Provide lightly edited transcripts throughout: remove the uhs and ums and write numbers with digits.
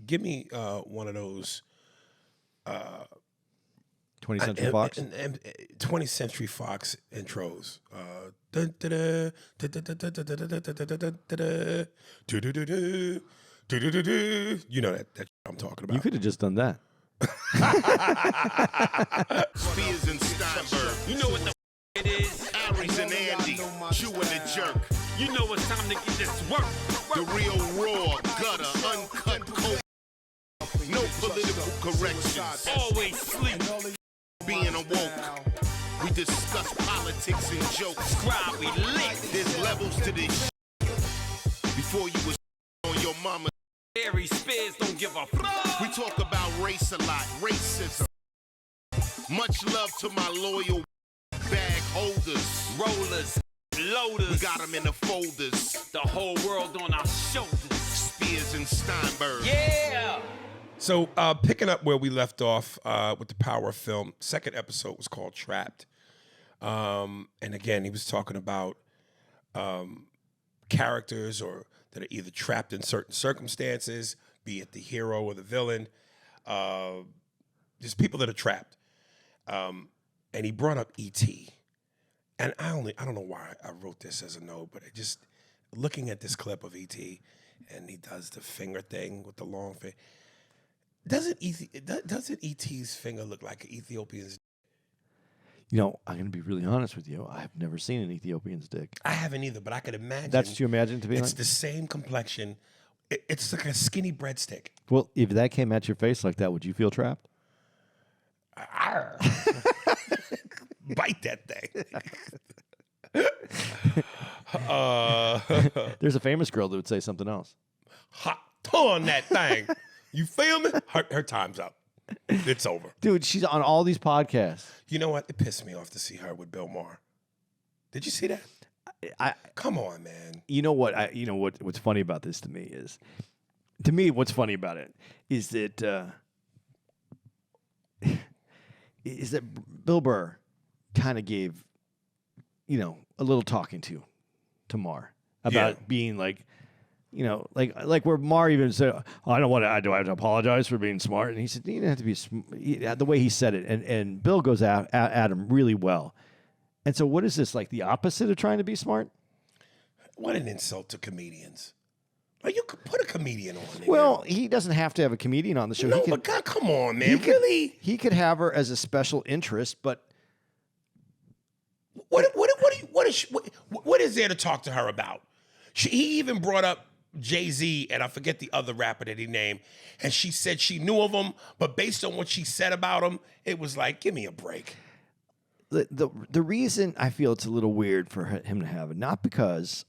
Give me one of those 20th Century Fox. 20th Century Fox intros. You know that I'm talking about. You could have just done that. Spears and Steinberg. You know what the it is? Aries and Andy. Chew and the jerk. You know it's time to get this work. The real raw, gutter, uncut, cold. No political corrections. Always sleep. Being awoke. We discuss politics and jokes. Cry, we lit. There's levels to this shit. Before you was on your mama. Harry Spears don't give a fuck. We talk about race a lot, racism. Much love to my loyal bag holders, rollers, loaders. We got them in the folders. The whole world on our shoulders. Spears and Steinberg. Yeah. So picking up where we left off with the power of film, second episode was called Trapped. And again, he was talking about characters or that are either trapped in certain circumstances, be it the hero or the villain. There's people that are trapped. And he brought up E.T. And I don't know why I wrote this as a note, but just looking at this clip of E.T. and he does the finger thing with the long finger. Doesn't E.T.'s finger look like an Ethiopian's? You know, I'm going to be really honest with you. I've never seen an Ethiopian's dick. I haven't either, but I could imagine. That's what you imagine to be It's like? the same complexion. It's like a skinny breadstick. Well, if that came at your face like that, would you feel trapped? Bite that thing. There's a famous girl that would say something else. Hot on that thing. You feel me? Her time's up. It's over. Dude, she's on all these podcasts. You know what? It pissed me off to see her with Bill Burr. Did you see that? Come on, man. You know what? What's funny about this to me, what's funny about it is that Bill Burr kind of gave, a little talking to Mar about being like, like where Mar even said, oh, I do I have to apologize for being smart? And he said, you don't have to be the way he said it. And Bill goes at him really well. And so what is this, like the opposite of trying to be smart? What an insult to comedians. Like, you could put a comedian on there. Well, he doesn't have to have a comedian on the show. No, but God, come on, man. Really? He could have her as a special interest, but what is there to talk to her about? He even brought up Jay-Z, and I forget the other rapper that he named, and she said she knew of him, but based on what she said about him, it was like, give me a break. The reason I feel it's a little weird for him to have it, not because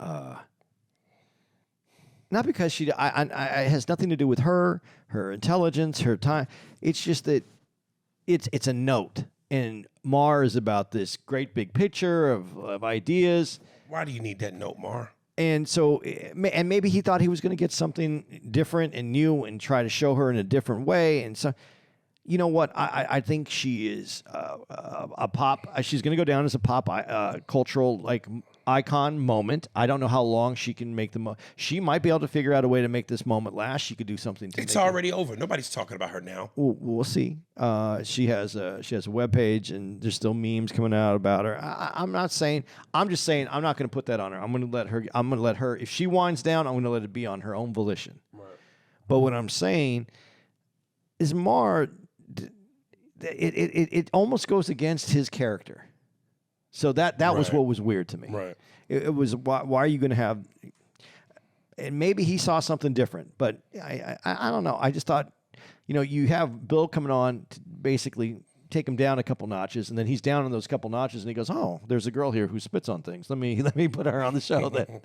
she it has nothing to do with her intelligence, her time. It's just that it's a note, and Mar is about this great big picture of ideas. Why do you need that note, Mar? And so, and maybe he thought he was going to get something different and new and try to show her in a different way. And so, you know what? I think she is a pop. She's going to go down as a pop cultural icon moment. I don't know how long she can make the. She might be able to figure out a way to make this moment last. She could do something. It's already over. Nobody's talking about her now. We'll see. She has a webpage, and there's still memes coming out about her. I'm not saying. I'm just saying I'm not going to put that on her. I'm going to let her. If she winds down, I'm going to let it be on her own volition. Right. But what I'm saying is Mar. It almost goes against his character. So that was what was weird to me. Right. It was why are you going to have? And maybe he saw something different, but I don't know. I just thought, you have Bill coming on to basically take him down a couple notches, and then he's down in those couple notches, and he goes, "Oh, there's a girl here who spits on things. Let me put her on the show." Then.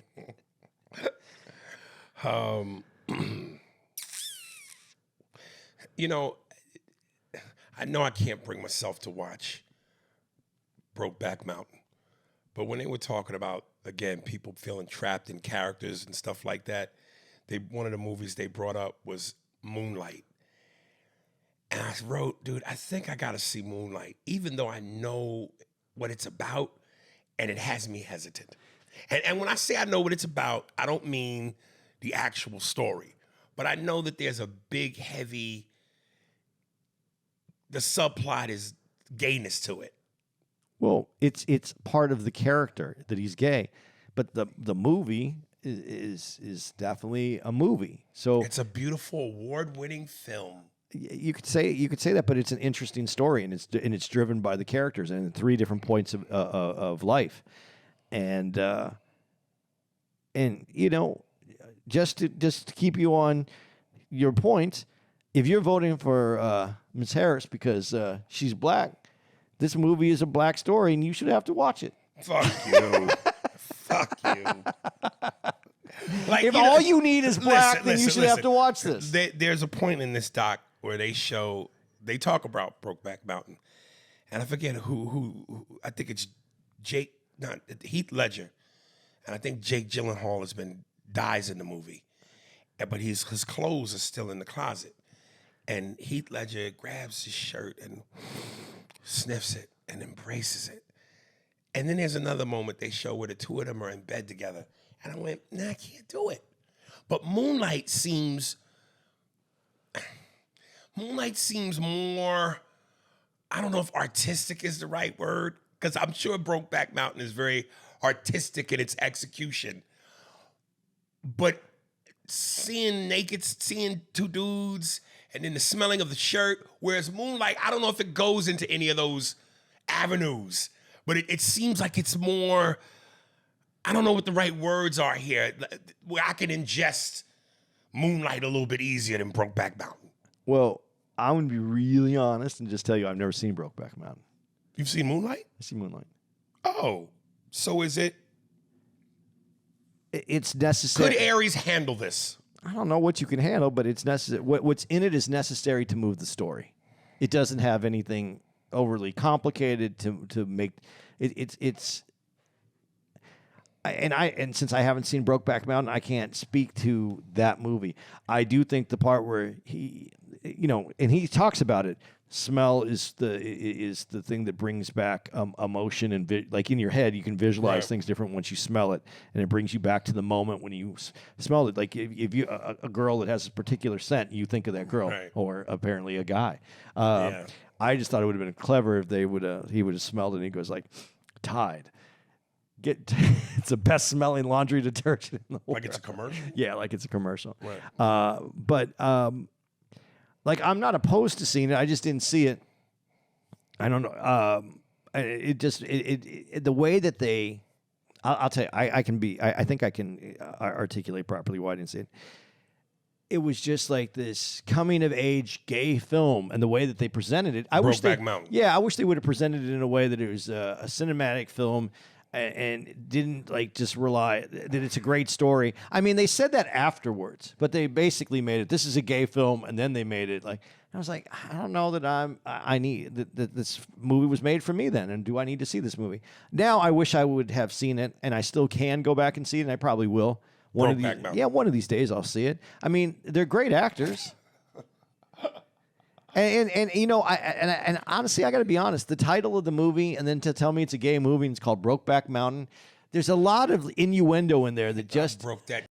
I know I can't bring myself to watch Brokeback Mountain, but when they were talking about, again, people feeling trapped in characters and stuff like that, one of the movies they brought up was Moonlight. And I wrote, dude, I think I got to see Moonlight, even though I know what it's about, and it has me hesitant. And when I say I know what it's about, I don't mean the actual story, but I know that there's a big, heavy. The subplot is gayness to it. Well, it's part of the character that he's gay, but the movie is definitely a movie. So it's a beautiful, award-winning film. You could say that, but it's an interesting story, and it's driven by the characters and 3 different points of life, and you know, just to keep you on your point, if you're voting for Ms. Harris because she's black, this movie is a black story, and you should have to watch it. Fuck you, fuck you. Like, if all you need is black, then you should have to watch this. There's a point in this doc where they talk about Brokeback Mountain, and I forget who I think it's Heath Ledger, and I think Jake Gyllenhaal dies in the movie, but his clothes are still in the closet, and Heath Ledger grabs his shirt and sniffs it and embraces it, and then there's another moment they show where the 2 of them are in bed together, and I went, nah, I can't do it. But Moonlight seems more, I don't know if artistic is the right word, because I'm sure Brokeback Mountain is very artistic in its execution. But seeing 2 dudes and then the smelling of the shirt, whereas Moonlight, I don't know if it goes into any of those avenues, but it seems like it's more, I don't know what the right words are here, where I can ingest Moonlight a little bit easier than Brokeback Mountain. Well, I'm going to be really honest and just tell you I've never seen Brokeback Mountain. You've seen Moonlight? I've seen Moonlight. Oh, so is it? It's necessary. Could Aries handle this? I don't know what you can handle, but it's necessary. What's in it is necessary to move the story. It doesn't have anything overly complicated to make it's. And since I haven't seen Brokeback Mountain, I can't speak to that movie. I do think the part where he, you know, and he talks about it. Smell is the thing that brings back emotion and like in your head, you can visualize things different once you smell it, and it brings you back to the moment when you smell it. Like if you a girl that has a particular scent, you think of that girl, or apparently a guy. I just thought it would have been clever if he would have smelled it, and he goes like, Tide. It's the best smelling laundry detergent in the world. Like it's a commercial? Yeah, like it's a commercial. Right. But like I'm not opposed to seeing it. I just didn't see it. I don't know. The way that they, I'll tell you, I think I can articulate properly why I didn't see it. It was just like this coming of age gay film, and the way that they presented it. I wish they would have presented it in a way that it was a cinematic film. And didn't like just rely that it's a great story. I mean, they said that afterwards, but they basically made it. This is a gay film, and then they made it like. I was like, I don't know that I need that this movie was made for me then, and do I need to see this movie now? I wish I would have seen it, and I still can go back and see it, and I probably will. One of these days I'll see it. I mean, they're great actors. And you know, and honestly, I got to be honest. The title of the movie, and then to tell me it's a gay movie, and it's called Brokeback Mountain. There's a lot of innuendo in there that just broke that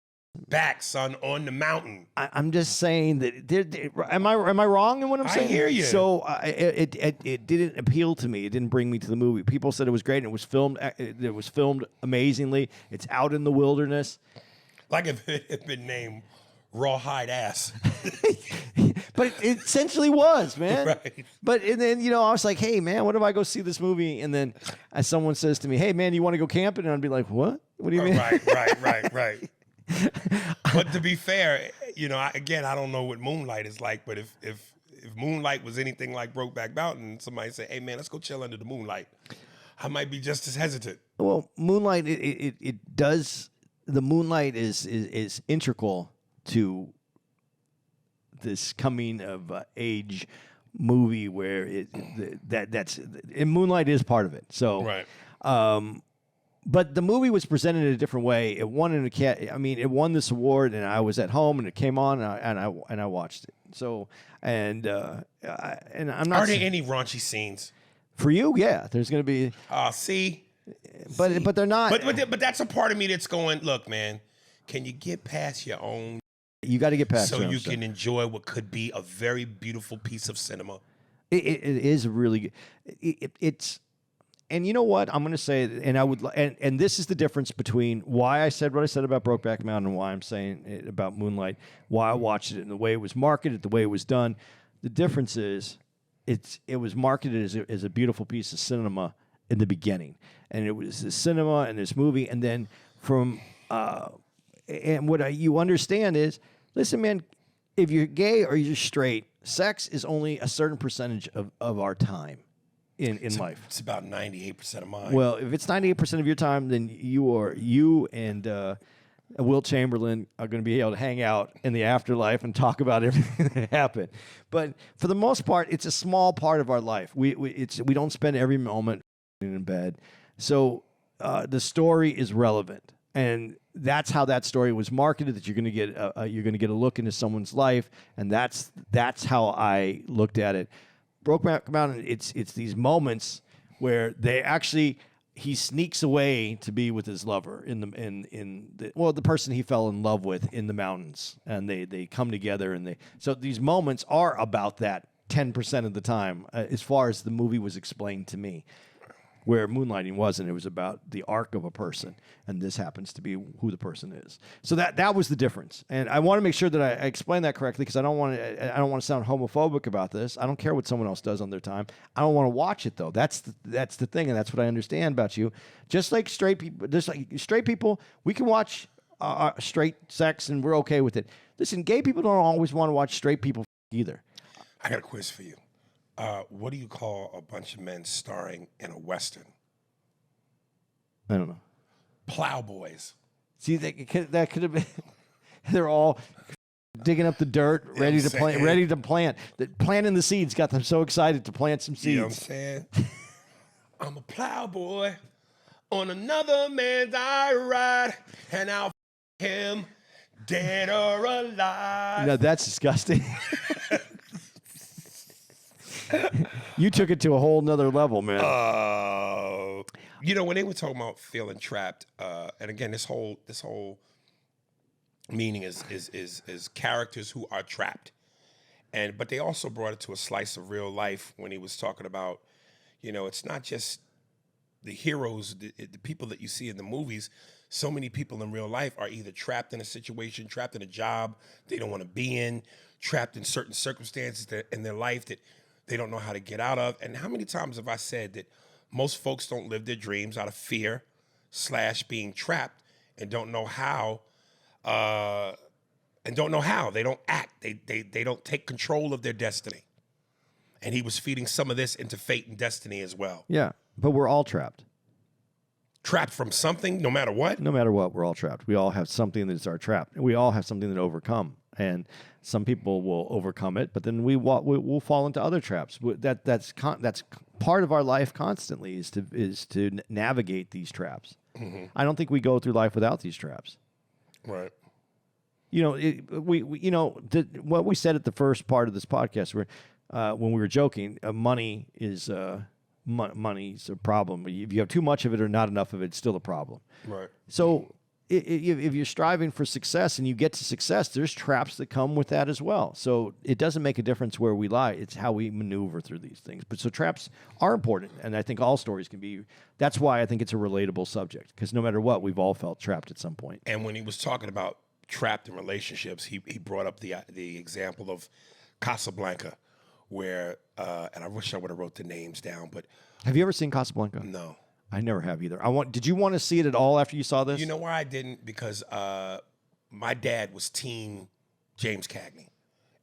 back, son, on the mountain. I'm just saying that. Am I wrong in what I'm saying? I hear you. So it didn't appeal to me. It didn't bring me to the movie. People said it was great, and it was filmed. It was filmed amazingly. It's out in the wilderness. Like if it had been named Rawhide Ass. But it essentially was, man. Right. But and then, you know, I was like, hey, man, what if I go see this movie? And then someone says to me, hey, man, you want to go camping? And I'd be like, what? What do you mean? Right. But to be fair, you know, I don't know what Moonlight is like, but if Moonlight was anything like Brokeback Mountain, somebody say, hey, man, let's go chill under the moonlight, I might be just as hesitant. Well, Moonlight, it does, the Moonlight is integral to this coming of age movie where that's Moonlight is part of it. So, but the movie was presented in a different way. It won it won this award, and I was at home, and it came on, and I watched it. So, and I'm not. Are there any raunchy scenes for you? Yeah, there's going to be. But they're not. But that's a part of me that's going, look, man, can you get past your own You got to get past so your own you stuff. can enjoy what could be a very beautiful piece of cinema. It is really it's and you know what I'm going to say, and I would and this is the difference between why I said what I said about Brokeback Mountain and why I'm saying it about Moonlight, why I watched it and the way it was marketed, the way it was done. The difference is it was marketed as a beautiful piece of cinema in the beginning, and it was this cinema and this movie, and then from and what you understand is, listen, man, if you're gay or you're straight, sex is only a certain percentage of our time in life. It's about 98% of mine. Well, if it's 98% of your time, then you and Wilt Chamberlain are going to be able to hang out in the afterlife and talk about everything that happened. But for the most part, it's a small part of our life. We don't spend every moment in bed. So the story is relevant. And that's how that story was marketed. That you're going to get a look into someone's life, and that's how I looked at it. Brokeback Mountain. It's these moments where he sneaks away to be with his lover the person he fell in love with in the mountains, and they come together, and so these moments are about that 10% of the time, as far as the movie was explained to me. Where Moonlighting wasn't, it was about the arc of a person, and this happens to be who the person is. So that was the difference, and I want to make sure that I explain that correctly, because I don't want to sound homophobic about this. I don't care what someone else does on their time. I don't want to watch it though. That's the thing, and that's what I understand about you. Just like straight people, we can watch straight sex, and we're okay with it. Listen, gay people don't always want to watch straight people either. I got a quiz for you. What do you call a bunch of men starring in a Western? I don't know. Plowboys. See, that could have been. They're all digging up the dirt, ready to plant. Planting the seeds got them so excited to plant some seeds. You know what I'm saying? I'm a plowboy on another man's I ride, and I'll him dead or alive. No, that's disgusting. You took it to a whole nother level, man. When they were talking about feeling trapped, and again, this whole meaning is characters who are trapped, but they also brought it to a slice of real life when he was talking about, it's not just the heroes, the people that you see in the movies. So many people in real life are either trapped in a situation, trapped in a job they don't want to be in, trapped in certain circumstances in their life that they don't know how to get out of. And how many times have I said that most folks don't live their dreams out of fear / being trapped and don't know how, They don't act. They don't take control of their destiny. And he was feeding some of this into fate and destiny as well. Yeah, but we're all trapped. Trapped from something, no matter what? No matter what, we're all trapped. We all have something that's our trap. We all have something to overcome. And some people will overcome it, but then we'll fall into other traps. That's part of our life constantly is to navigate these traps. Mm-hmm. I don't think we go through life without these traps. Right. What we said at the first part of this podcast, when we were joking, money's a problem. If you have too much of it or not enough of it, it's still a problem. Right. So if you're striving for success and you get to success, there's traps that come with that as well. So it doesn't make a difference where we lie. It's how we maneuver through these things. But so traps are important, and I think all stories can be. That's why I think it's a relatable subject, because no matter what, we've all felt trapped at some point. And when he was talking about trapped in relationships, he brought up the example of Casablanca, where and I wish I would have wrote the names down, but have you ever seen Casablanca? No. I never have either. Did you want to see it at all after you saw this? You know why I didn't? Because my dad was team James Cagney.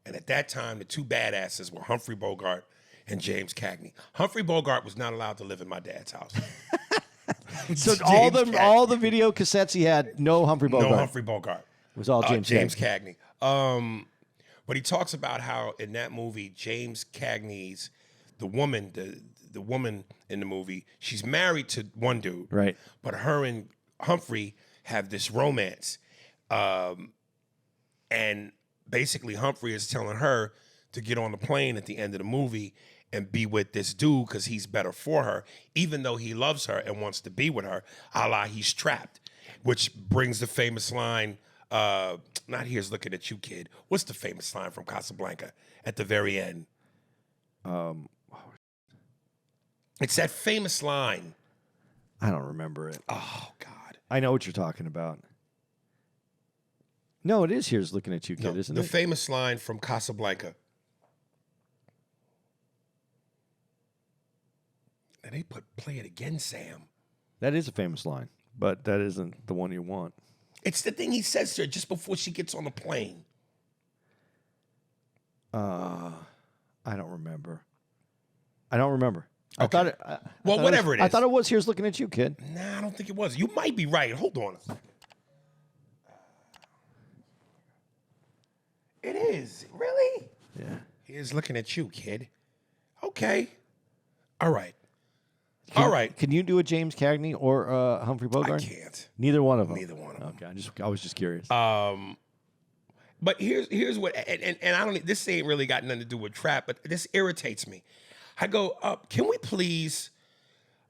And at that time, the two badasses were Humphrey Bogart and James Cagney. Humphrey Bogart was not allowed to live in my dad's house. So all the video cassettes he had, no Humphrey Bogart. No Humphrey Bogart. It was all James Cagney. But he talks about how in that movie, James Cagney's, the woman in the movie, she's married to one dude. Right. But her and Humphrey have this romance. And basically Humphrey is telling her to get on the plane at the end of the movie and be with this dude because he's better for her, even though he loves her and wants to be with her, a la he's trapped, which brings the famous line, Not Here's Looking at You, Kid. What's the famous line from Casablanca at the very end? It's that famous line. I don't remember it. Oh, God. I know what you're talking about. No, it is Here's Looking at You, Kid, isn't it? The famous line from Casablanca. And they play it again, Sam. That is a famous line, but that isn't the one you want. It's the thing he says to her just before she gets on the plane. I don't remember. Okay. I thought it. Whatever it is. I thought it was Here's Looking at You, Kid. Nah, I don't think it was. You might be right. Hold on. It is. Really? Yeah. Here's Looking at You, Kid. Okay. All right. Can you do a James Cagney or Humphrey Bogart? I can't. Neither one of them. Neither one of them. Okay, I was just curious. But here's what, and I don't. This ain't really got nothing to do with trap, but this irritates me. I go, can we please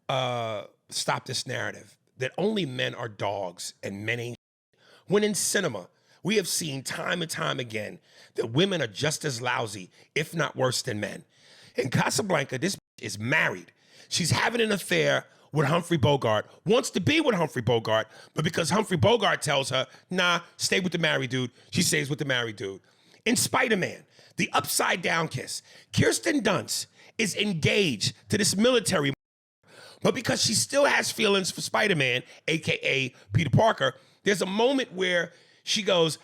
stop this narrative that only men are dogs and men ain't shit? When in cinema, we have seen time and time again that women are just as lousy, if not worse than men. In Casablanca, this is married. She's having an affair with Humphrey Bogart, wants to be with Humphrey Bogart, but because Humphrey Bogart tells her, nah, stay with the married dude, she stays with the married dude. In Spider-Man, the upside down kiss, Kirsten Dunst is engaged to this military, but because she still has feelings for Spider-Man, AKA Peter Parker, there's a moment where she goes,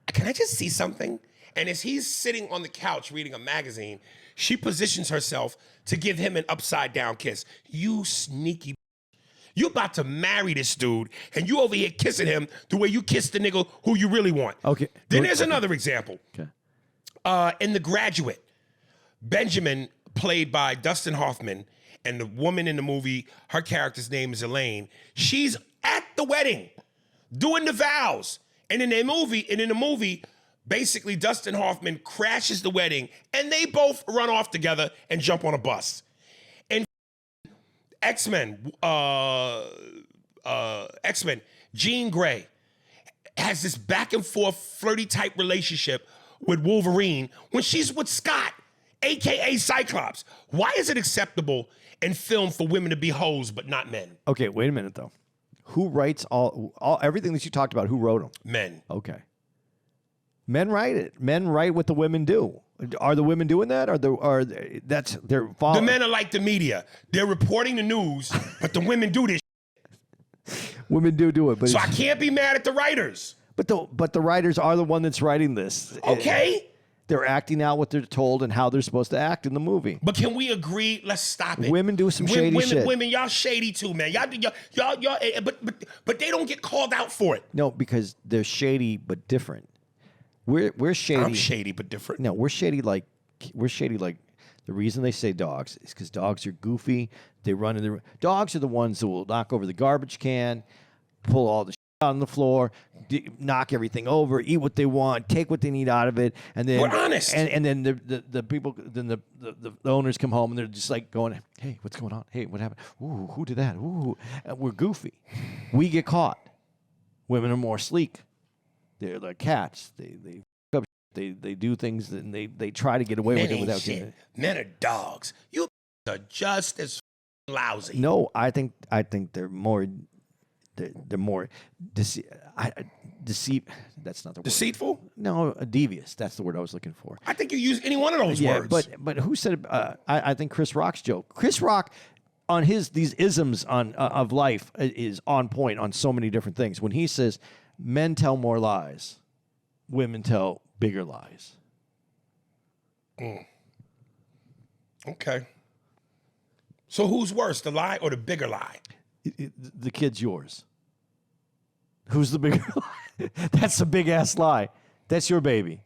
can I just see something? And as he's sitting on the couch reading a magazine, she positions herself to give him an upside down kiss. You sneaky. You about to marry this dude, and you over here kissing him the way you kiss the nigga who you really want. Okay. Then there's another example. Okay. In The Graduate, Benjamin, played by Dustin Hoffman, and the woman in the movie, her character's name is Elaine. She's at the wedding, doing the vows. And in the movie, basically Dustin Hoffman crashes the wedding, and they both run off together and jump on a bus. And X-Men, Jean Grey has this back and forth flirty type relationship with Wolverine when she's with Scott, AKA Cyclops. Why is it acceptable in film for women to be hoes but not men? Okay, wait a minute though. Who writes all everything that you talked about? Who wrote them? Men. Okay. Men write it. Men write what the women do. Are the women doing that? That's their fault? The men are like the media. They're reporting the news, but the women do this. Women do it, but so I can't be mad at the writers. But the writers are the one that's writing this. Okay. They're acting out what they're told and how they're supposed to act in the movie. But can we agree? Let's stop it. Women do some shady shit. Women, y'all shady too, man. Y'all. But they don't get called out for it. No, because they're shady but different. We're shady. I'm shady but different. No, we're shady like the reason they say dogs is because dogs are goofy. They run in the dogs are the ones that will knock over the garbage can, pull all the shit on the floor, knock everything over, eat what they want, take what they need out of it, and then we're honest. And then the people, then the owners come home and they're just like going, hey, what's going on? Hey, what happened? Ooh, who did that? Ooh, and we're goofy. We get caught. Women are more sleek. They're like cats. They do things and they try to get away with it without getting it. Men are dogs. You are just as lousy. No, I think they're more. They're more deceit. That's not the word. Deceitful? No, devious. That's the word I was looking for. I think you use any one of those words. But who said? I think Chris Rock's joke. Chris Rock on these isms of life is on point on so many different things. When he says men tell more lies, women tell bigger lies. Okay. So who's worse, the lie or the bigger lie? The kid's yours. Who's the bigger lie? That's a big ass lie. That's your baby.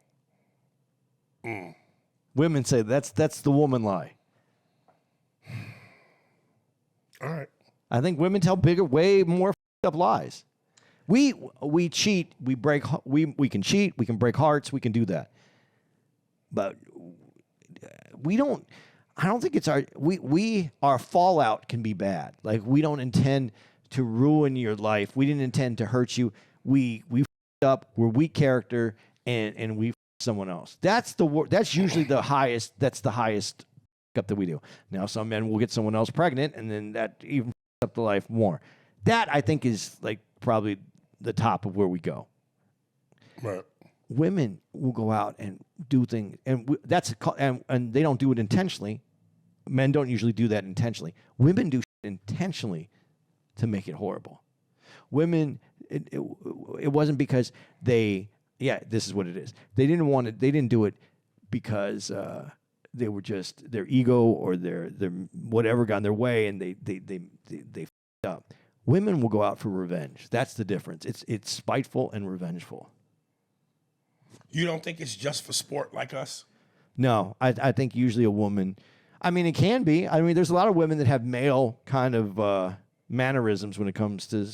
Women say that's the woman lie. All right. I think women tell bigger, way more up lies. We cheat. We can cheat. We can break hearts. We can do that. But we don't. I don't think it's our fallout can be bad. Like we don't intend to ruin your life. We didn't intend to hurt you. We up, we're weak character, and we someone else. That's usually the highest. That's the highest up that we do. Now some men will get someone else pregnant, and then that even up the life more. That I think is like probably the top of where we go. Right. Women will go out and do things, and and they don't do it intentionally. Men don't usually do that intentionally. Women do intentionally to make it horrible. Women, it wasn't because this is what it is. They didn't want it. They didn't do it because they were just their ego or their whatever got in their way, and they f***ed up. Women will go out for revenge. That's the difference. It's spiteful and revengeful. You don't think it's just for sport like us? No, I think usually a woman. I mean, it can be. I mean, there's a lot of women that have male kind of mannerisms when it comes to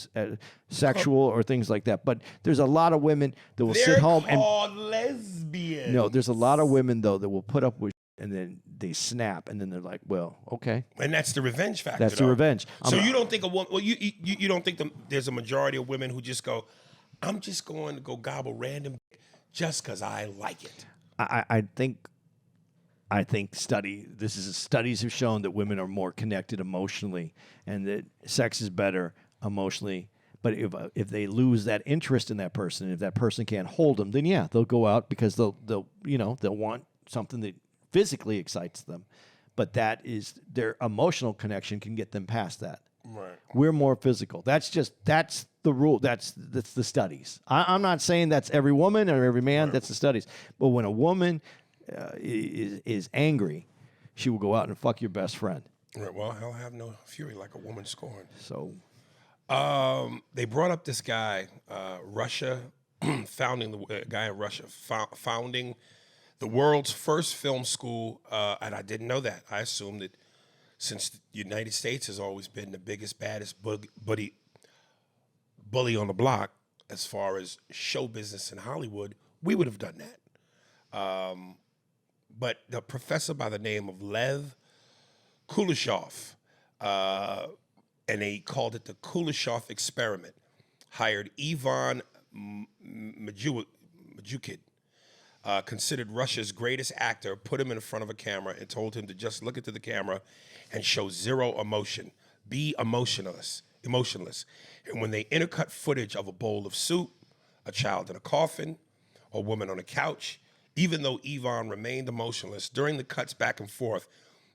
sexual or things like that. But there's a lot of women that will sit home and called lesbians. No, there's a lot of women though that will put up with and then they snap and then they're like, well, okay. And that's the revenge factor. That's the revenge. So you don't think a woman? Well, you don't think there's a majority of women who just go, I'm just going to go gobble random just because I like it. I think studies have shown that women are more connected emotionally and that sex is better emotionally. But if they lose that interest in that person, if that person can't hold them, then yeah, they'll go out because they'll want something that physically excites them. But that is their emotional connection can get them past that. Right. We're more physical. That's the rule. That's the studies. I'm not saying that's every woman or every man. Right. That's the studies. But when a woman is angry, she will go out and fuck your best friend. Right. Well, hell have no fury like a woman scorned. So, they brought up this guy, Russia, founding the world's first film school, and I didn't know that. I assumed that since the United States has always been the biggest, baddest bully on the block as far as show business in Hollywood, we would have done that. But the professor by the name of Lev Kuleshov, and they called it the Kuleshov experiment, hired Ivan Majukid, considered Russia's greatest actor, put him in front of a camera and told him to just look into the camera and show zero emotion, be emotionless. And when they intercut footage of a bowl of soup, a child in a coffin, a woman on a couch, even though Ivan remained emotionless, during the cuts back and forth,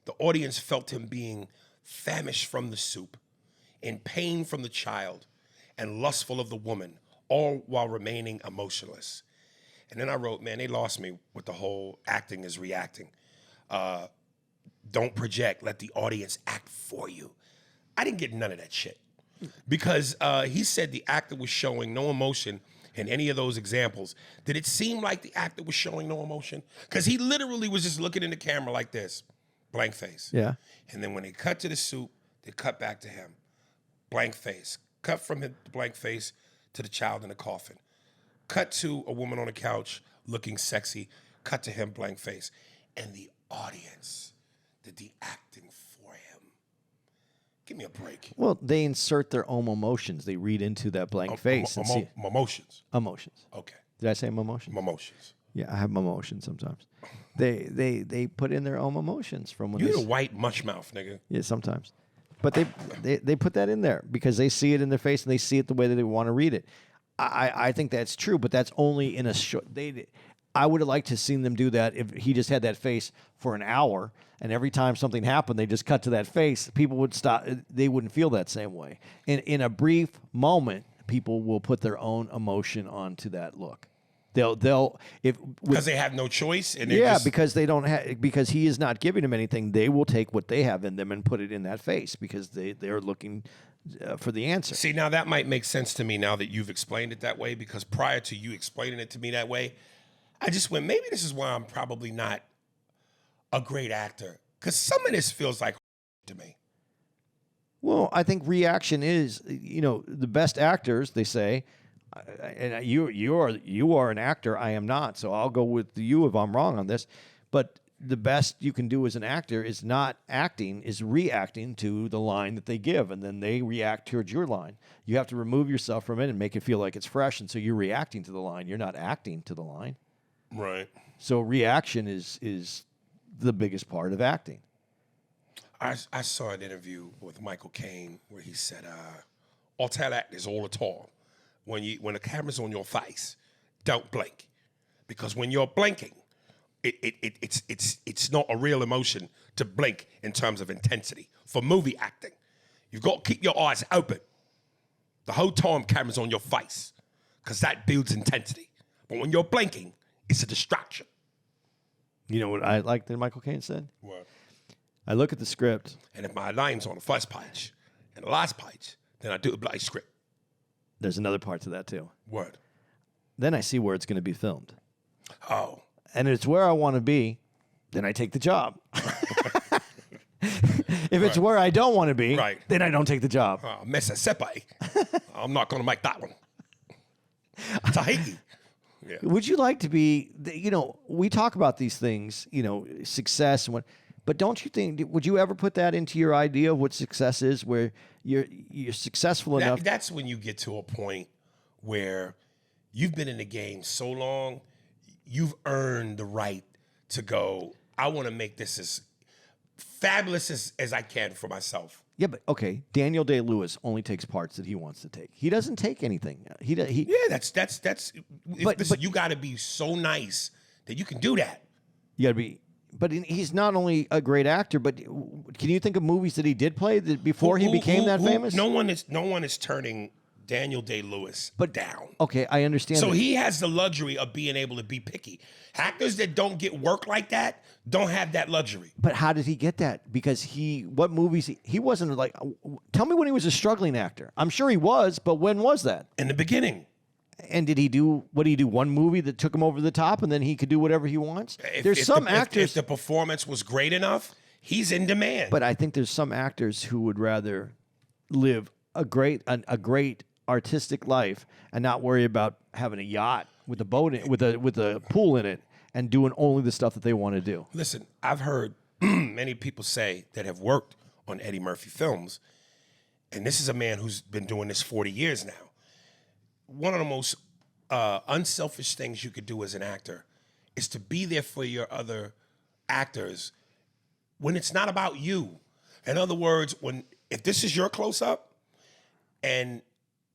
the audience felt him being famished from the soup, in pain from the child, and lustful of the woman, all while remaining emotionless. And then I wrote, man, they lost me with the whole acting is reacting. Don't project, let the audience act for you. I didn't get none of that shit. Because he said the actor was showing no emotion in any of those examples. Did it seem like the actor was showing no emotion? Because he literally was just looking in the camera like this, blank face. Yeah. And then when they cut to the soup, they cut back to him, blank face. Cut from him, blank face, to the child in the coffin. Cut to a woman on a couch looking sexy. Cut to him, blank face. And the audience did the acting for him. Give me a break. Well, they insert their own emotions. They read into that blank face. Emotions. Emotions. Okay. Did I say emotions? Emotions. Yeah, I have emotions sometimes. They put in their own emotions from when You're a white mush mouth, nigga. Yeah, sometimes. But they put that in there because they see it in their face and they see it the way that they want to read it. I think that's true, but that's only in a short. I would have liked to have seen them do that if he just had that face for an hour, and every time something happened, they just cut to that face. People would stop. They wouldn't feel that same way. In a brief moment, people will put their own emotion onto that look. Because they have no choice. And because they don't because he is not giving them anything. They will take what they have in them and put it in that face because they're looking for the answer. See, now that might make sense to me now that you've explained it that way, because prior to you explaining it to me that way, I just went, maybe this is why I'm probably not a great actor, because some of this feels like to me. Well, I think reaction is, the best actors, they say, and you are an actor, I am not, so I'll go with you if I'm wrong on this, but the best you can do as an actor is not acting, is reacting to the line that they give, and then they react towards your line. You have to remove yourself from it and make it feel like it's fresh, and so you're reacting to the line. You're not acting to the line. Right. So reaction is the biggest part of acting. I saw an interview with Michael Caine where he said, all tell actors all the time, when the camera's on your face, don't blink. Because when you're blinking, it's not a real emotion to blink in terms of intensity. For movie acting, you've got to keep your eyes open the whole time camera's on your face, because that builds intensity. But when you're blinking, it's a distraction. You know what I like that Michael Caine said? What? I look at the script. And if my line's on the first page and the last page, then I do a bloody script. There's another part to that too. What? Then I see where it's going to be filmed. Oh. And it's where I want to be, then I take the job. If it's where I don't want to be, then I don't take the job. Mississippi. I'm not going to make that one. Tahiti. Yeah. Would you like to be, we talk about these things, success and what, but don't you think, would you ever put that into your idea of what success is, where you're successful enough? That's when you get to a point where you've been in the game so long, you've earned the right to go, I want to make this as fabulous as I can for myself. Yeah, but okay, Daniel Day-Lewis only takes parts that he wants to take. He doesn't take anything. That's. Listen, you got to be so nice that you can do that. You got to be. But he's not only a great actor, but can you think of movies that he did play that before he became that famous? No one is turning Daniel Day-Lewis down. Okay, I understand. So he has the luxury of being able to be picky. Actors that don't get work like that don't have that luxury. But how did he get that? Because what movies he wasn't like. Tell me when he was a struggling actor. I'm sure he was, but when was that? In the beginning. And did he do one movie that took him over the top, and then he could do whatever he wants? There's some actors. If the performance was great enough, he's in demand. But I think there's some actors who would rather live a great artistic life and not worry about having a yacht with a boat with a pool in it and doing only the stuff that they want to do. Listen, I've heard many people say that have worked on Eddie Murphy films, and this is a man who's been doing this 40 years now. One of the most unselfish things you could do as an actor is to be there for your other actors when it's not about you. In other words, if this is your close-up and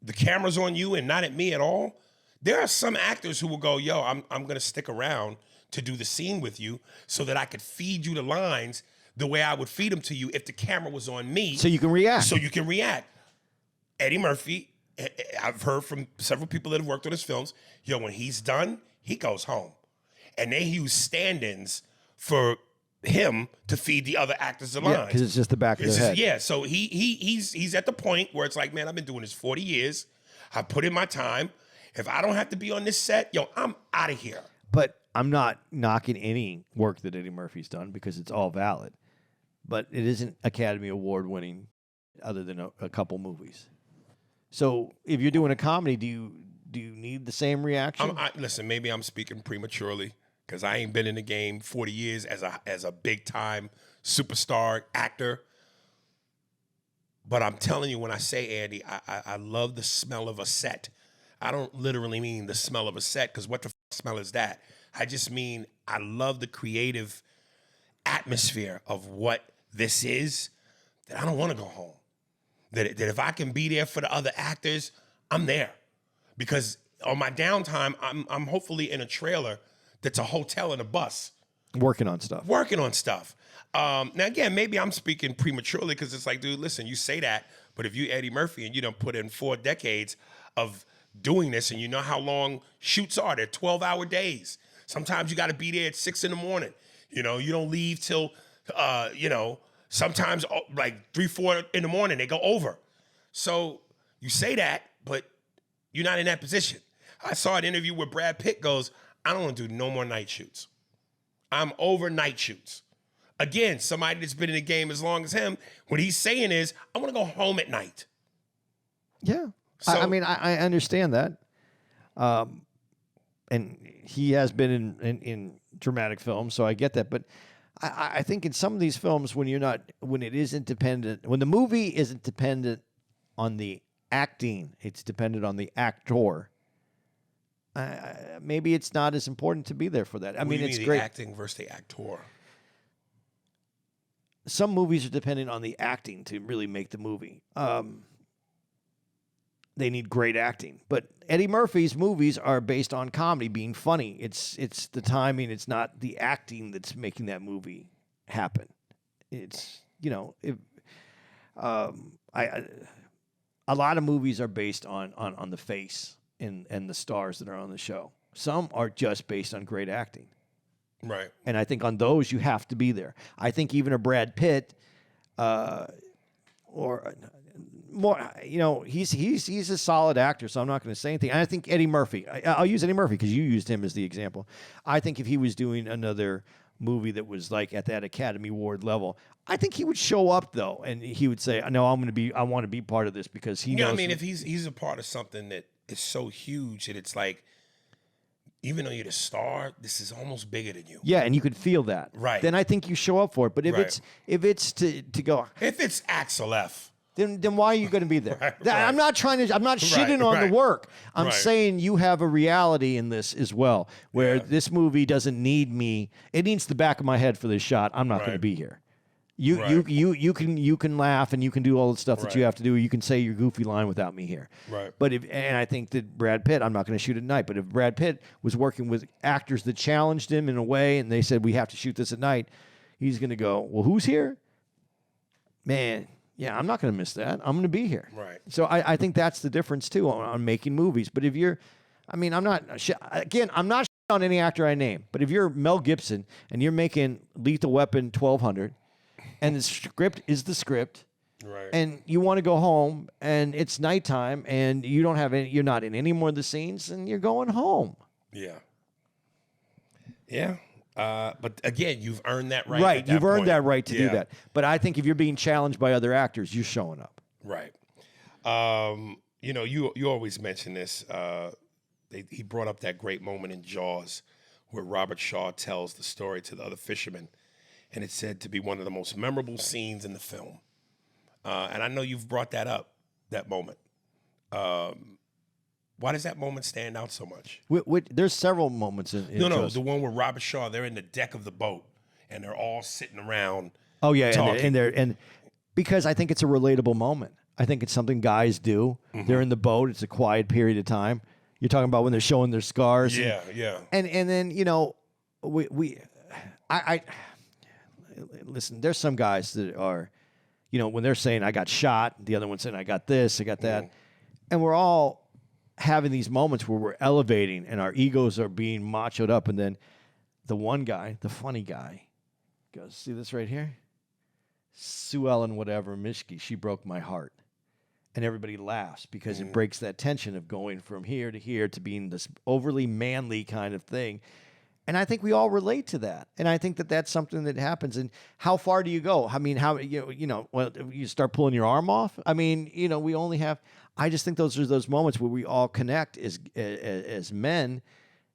the camera's on you and not at me at all, there are some actors who will go, yo, I'm going to stick around to do the scene with you so that I could feed you the lines the way I would feed them to you if the camera was on me. So you can react. Eddie Murphy, I've heard from several people that have worked on his films, when he's done, he goes home. And they use stand-ins for him to feed the other actors the lines. Yeah, because it's just the back of their head. Yeah, so he's at the point where it's like, man, I've been doing this 40 years. I put in my time. If I don't have to be on this set, I'm out of here. But I'm not knocking any work that Eddie Murphy's done because it's all valid. But it isn't Academy Award winning other than a couple movies. So if you're doing a comedy, do you need the same reaction? Listen, maybe I'm speaking prematurely because I ain't been in the game 40 years as a big time superstar actor. But I'm telling you, when I say, Andy, I love the smell of a set. I don't literally mean the smell of a set, because what the smell is that? I just mean I love the creative atmosphere of what this is, that I don't want to go home. That if I can be there for the other actors, I'm there. Because on my downtime, I'm hopefully in a trailer that's a hotel and a bus. Working on stuff. Now, again, maybe I'm speaking prematurely because it's like, dude, listen, you say that, but if you Eddie Murphy and you done put in 4 decades of doing this and you know how long shoots are, they're 12-hour days. Sometimes you got to be there at 6 a.m. You don't leave till, sometimes like 3, 4 in the morning, they go over. So you say that, but you're not in that position. I saw an interview where Brad Pitt goes, I don't want to do no more night shoots. I'm over night shoots. Again, somebody that's been in the game as long as him, what he's saying is, I want to go home at night. Yeah. So, I understand that. And he has been in dramatic films, so I get that. But I think in some of these films, when it isn't dependent, when the movie isn't dependent on the acting, it's dependent on the actor. Maybe it's not as important to be there for that. I mean, it's great. The acting versus the actor. Some movies are dependent on the acting to really make the movie. They need great acting. But Eddie Murphy's movies are based on comedy, being funny. It's the timing. It's not the acting that's making that movie happen. It's, a lot of movies are based on the face and the stars that are on the show. Some are just based on great acting. Right. And I think on those, you have to be there. I think even a Brad Pitt, or more, he's a solid actor, so I'm not going to say anything. And I think Eddie Murphy, I'll use Eddie Murphy because you used him as the example. I think if he was doing another movie that was like at that Academy Award level, I think he would show up though, and he would say, "No, I want to be part of this," because he knows. I mean, if he's a part of something that is so huge that it's like, even though you're the star, this is almost bigger than you. Yeah, and you could feel that. Right. Then I think you show up for it. But if it's to go, if it's Axel F., then why are you going to be there? Right. I'm not shitting on the work. I'm saying you have a reality in this as well, where this movie doesn't need me. It needs the back of my head for this shot. I'm not going to be here. You can laugh and you can do all the stuff that you have to do. You can say your goofy line without me here. Right. But and I think that Brad Pitt, I'm not going to shoot at night, but if Brad Pitt was working with actors that challenged him in a way and they said we have to shoot this at night, he's going to go, well, who's here? Man, yeah, I'm not going to miss that. I'm going to be here. Right. So I think that's the difference too on making movies. But if you're, I'm not on any actor I name, but if you're Mel Gibson and you're making Lethal Weapon 1200, and the script is the script, right, and you want to go home, and it's nighttime, and you don't have any, you're not in any more of the scenes, and you're going home. Yeah. Yeah. But again, you've earned that right. Right. You've earned that right to do that. But I think if you're being challenged by other actors, you're showing up. Right. You always mention this. He brought up that great moment in Jaws where Robert Shaw tells the story to the other fishermen. And it's said to be one of the most memorable scenes in the film. And I know you've brought that up, that moment. Why does that moment stand out so much? There's several moments in the one where Robert Shaw, they're in the deck of the boat, and they're all sitting around. Oh, yeah, talking. and because I think it's a relatable moment. I think it's something guys do. Mm-hmm. They're in the boat. It's a quiet period of time. You're talking about when they're showing their scars. Yeah. And then, I listen, there's some guys that are, when they're saying I got shot, the other one's saying I got this, I got that. And we're all having these moments where we're elevating and our egos are being machoed up. And then the one guy, the funny guy, goes, see this right here? Sue Ellen, whatever, Mishke, she broke my heart. And everybody laughs because it breaks that tension of going from here to being this overly manly kind of thing. And I think we all relate to that. And I think that that's something that happens. And how far do you go? I mean, you start pulling your arm off? I mean, we only have, I just think those are those moments where we all connect as men.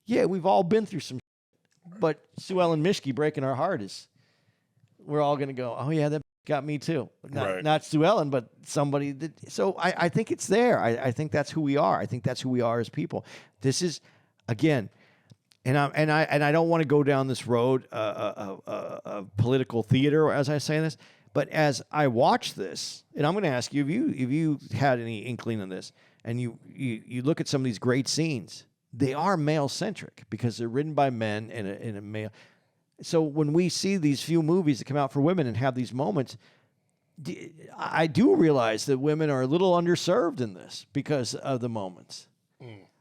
Yeah, we've all been through some shit. But Sue Ellen Mishke breaking our heart is, we're all going to go, oh yeah, that got me too. Not Sue Ellen, but somebody that, so I think it's there. I think that's who we are. I think that's who we are as people. This is, again, And I don't want to go down this road of political theater as I say this, but as I watch this, and I'm going to ask you if you had any inkling on this, and you look at some of these great scenes, they are male-centric because they're written by men in a male. So when we see these few movies that come out for women and have these moments, I do realize that women are a little underserved in this because of the moments.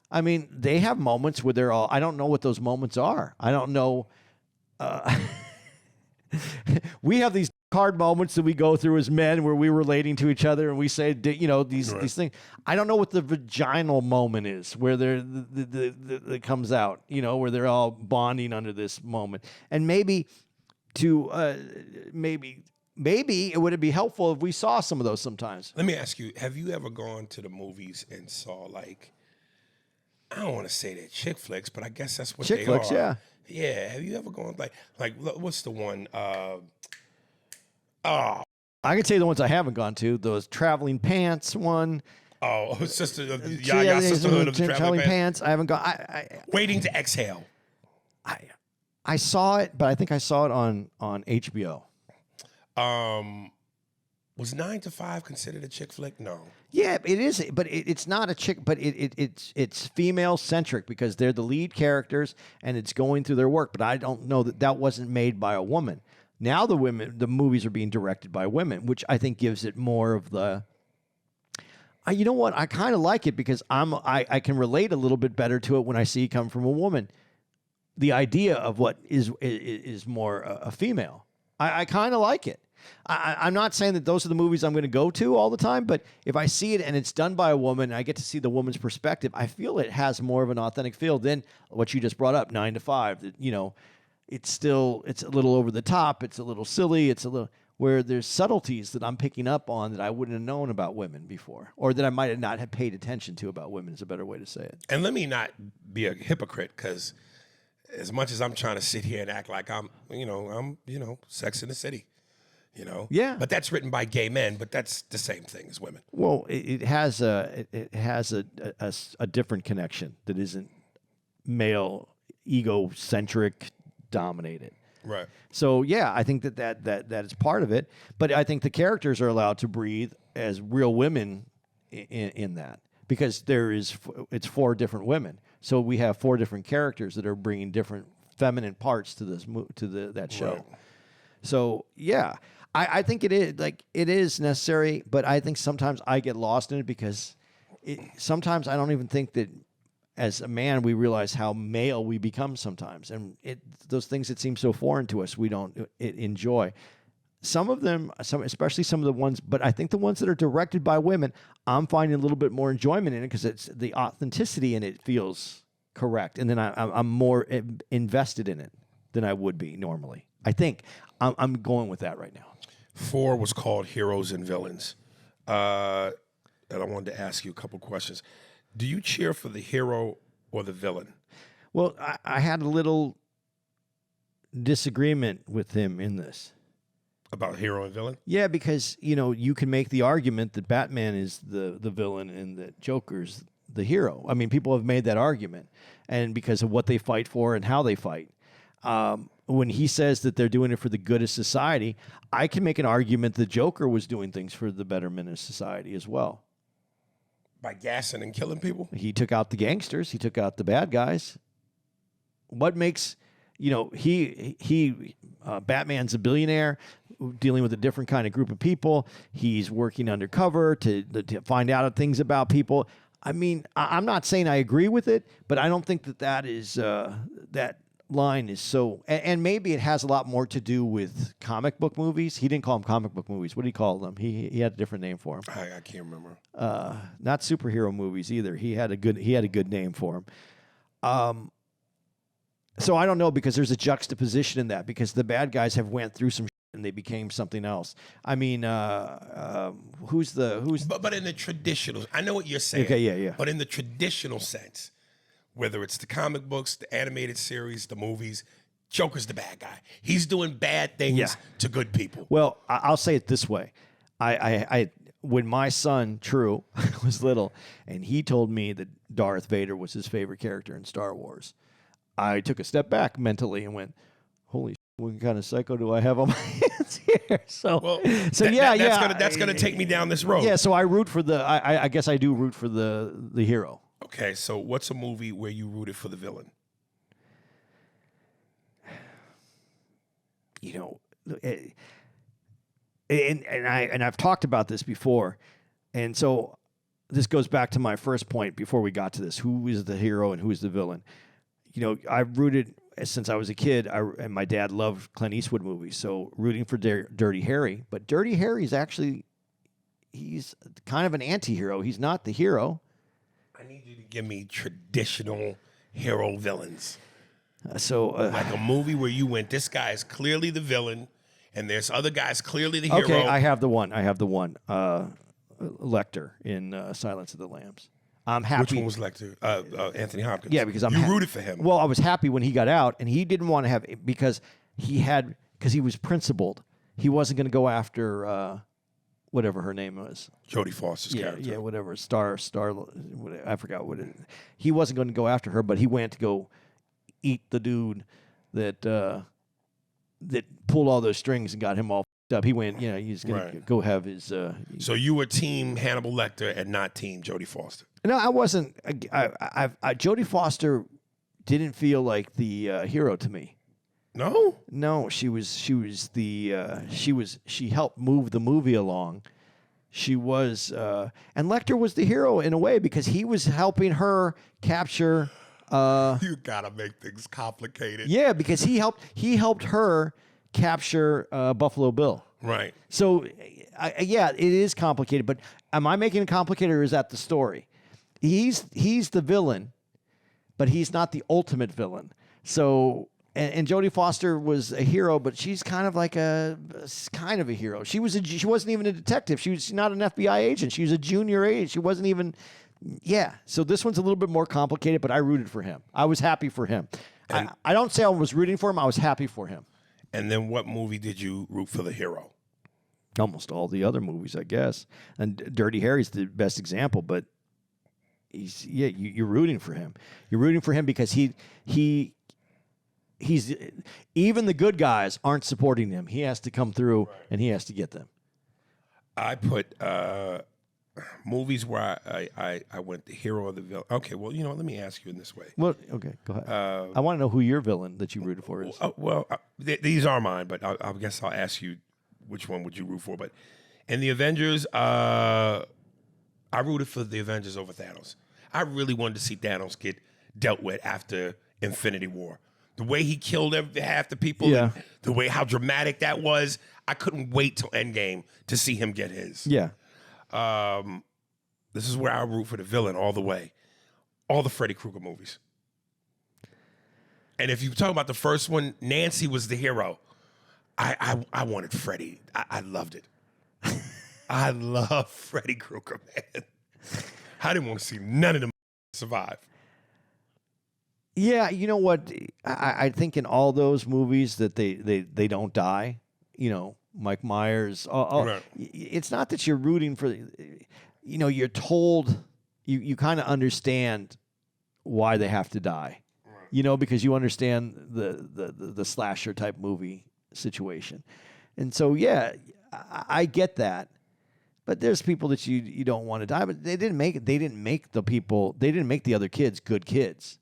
I mean, they have moments where they're all, I don't know what those moments are. I don't know. We have these hard moments that we go through as men where we're relating to each other and we say, these things. I don't know what the vaginal moment is where that comes out, where they're all bonding under this moment. And maybe it would be helpful if we saw some of those sometimes. Let me ask you, have you ever gone to the movies and saw I don't want to say they're chick flicks, but I guess that's what chick they flicks, are. Yeah. Yeah, have you ever gone what's the one? I can tell you the ones I haven't gone to. Those traveling pants one. Sister of Sisterhood of the Traveling Pants. I haven't gone. Waiting to Exhale. I saw it, but I think I saw it on HBO. Was 9 to 5 considered a chick flick? No. Yeah, it is, but it's not a chick, but it's female centric because they're the lead characters and it's going through their work. But I don't know that wasn't made by a woman. Now the movies are being directed by women, which I think gives it more of the. You know what? I kind of like it because I can relate a little bit better to it when I see it come from a woman. The idea of what is more a female. I kind of like it. I'm not saying that those are the movies I'm going to go to all the time, but if I see it and it's done by a woman, and I get to see the woman's perspective, I feel it has more of an authentic feel than what you just brought up, 9 to 5. That, you know, it's a little over the top, it's a little silly, it's a little where there's subtleties that I'm picking up on that I wouldn't have known about women before, or that I might have not have paid attention to about women is a better way to say it. And let me not be a hypocrite, because as much as I'm trying to sit here and act like I'm Sex in the City. Yeah. But that's written by gay men, but that's the same thing as women. Well, it has a different connection that isn't male, egocentric, dominated. Right. So yeah, I think that is part of it. But I think the characters are allowed to breathe as real women in that, because it's 4 different women. So we have 4 different characters that are bringing different feminine parts to that show. Right. So yeah. I think it is necessary, but I think sometimes I get lost in it because sometimes I don't even think that as a man we realize how male we become sometimes, and those things that seem so foreign to us we don't enjoy. Some of them, especially some of the ones, but I think the ones that are directed by women, I'm finding a little bit more enjoyment in it because it's the authenticity in it feels correct, and then I'm more invested in it than I would be normally. I think I'm going with that right now. 4 was called Heroes and Villains. And I wanted to ask you a couple questions. Do you cheer for the hero or the villain? Well, I had a little disagreement with him in this. About hero and villain? Yeah, because, you can make the argument that Batman is the villain and that Joker's the hero. I mean, people have made that argument, and because of what they fight for and how they fight. When he says that they're doing it for the good of society, I can make an argument that Joker was doing things for the betterment of society as well. By gassing and killing people? He took out the gangsters. He took out the bad guys. What makes, Batman's a billionaire dealing with a different kind of group of people. He's working undercover to find out things about people. I mean, I'm not saying I agree with it, but I don't think that is that line is so, and maybe it has a lot more to do with comic book movies. He didn't call them comic book movies. What did he call them? He had a different name for them. I can't remember. Not superhero movies either. He had a good name for them. So I don't know, because there's a juxtaposition in that, because the bad guys have went through some shit and they became something else. I mean, who's but in the traditional, I know what you're saying. Okay, yeah. But in the traditional sense, whether it's the comic books, the animated series, the movies, Joker's the bad guy. He's doing bad things to good people. Well, I'll say it this way. I when my son, True, was little, and he told me that Darth Vader was his favorite character in Star Wars, I took a step back mentally and went, holy shit, what kind of psycho do I have on my hands here? That's gonna take me down this road. Yeah, so I root for I guess I do root for the hero. Okay, so what's a movie where you rooted for the villain? And I've talked about this before, and so this goes back to my first point before we got to this: who is the hero and who is the villain? I've rooted since I was a kid, and my dad loved Clint Eastwood movies, so rooting for Dirty Harry. But Dirty Harry's actually, he's kind of an anti-hero. He's not the hero. I need you to give me traditional hero villains. Like a movie where you went, this guy is clearly the villain, and there's other guys clearly the hero. Okay, I have the one. Lecter in Silence of the Lambs. I'm happy. Which one was Lecter? Anthony Hopkins. Yeah, because you rooted for him. Well, I was happy when he got out, and he didn't want to have because he was principled. He wasn't going to go after whatever her name was. Jodie Foster's character. Yeah, whatever. Star. I forgot what it. He wasn't going to go after her, but he went to go eat the dude that pulled all those strings and got him all up. He went, he's going to go have his. So you were team Hannibal Lecter and not team Jodie Foster. No, I wasn't. Jodie Foster didn't feel like the hero to me. No, she helped move the movie along. She was, and Lecter was the hero in a way because he was helping her capture. You gotta make things complicated. Yeah, because he helped her capture Buffalo Bill. Right. So, it is complicated. But am I making it complicated, or is that the story? He's the villain, but he's not the ultimate villain. So. And Jodie Foster was a hero, but she's kind of like a hero. She wasn't even a detective. She was not an FBI agent. She was a junior agent. She wasn't even. Yeah. So this one's a little bit more complicated, but I rooted for him. I was happy for him. I don't say I was rooting for him. I was happy for him. And then what movie did you root for the hero? Almost all the other movies, I guess. And Dirty Harry's the best example, but you're rooting for him. You're rooting for him because he's even the good guys aren't supporting him. He has to come through and he has to get them. I put movies where I went the hero or the villain. Okay, well, let me ask you in this way. Well, okay, go ahead. I want to know who your villain that you rooted for is. These are mine, but I guess I'll ask you which one would you root for. But in the Avengers, I rooted for the Avengers over Thanos. I really wanted to see Thanos get dealt with after Infinity War. The way he killed half the people, how dramatic that was, I couldn't wait till Endgame to see him get his. Yeah. This is where I root for the villain all the way. All the Freddy Krueger movies. And if you talk about the first one, Nancy was the hero. I wanted Freddy. I loved it. I love Freddy Krueger, man. I didn't want to see none of them survive. Yeah, you know what? I think in all those movies that they don't die. Mike Myers. Right. It's not that you're rooting for. You're told. You kind of understand why they have to die. Right. Because you understand the slasher type movie situation, and so I get that. But there's people that you don't want to die. But they didn't make it. They didn't make the other kids good kids.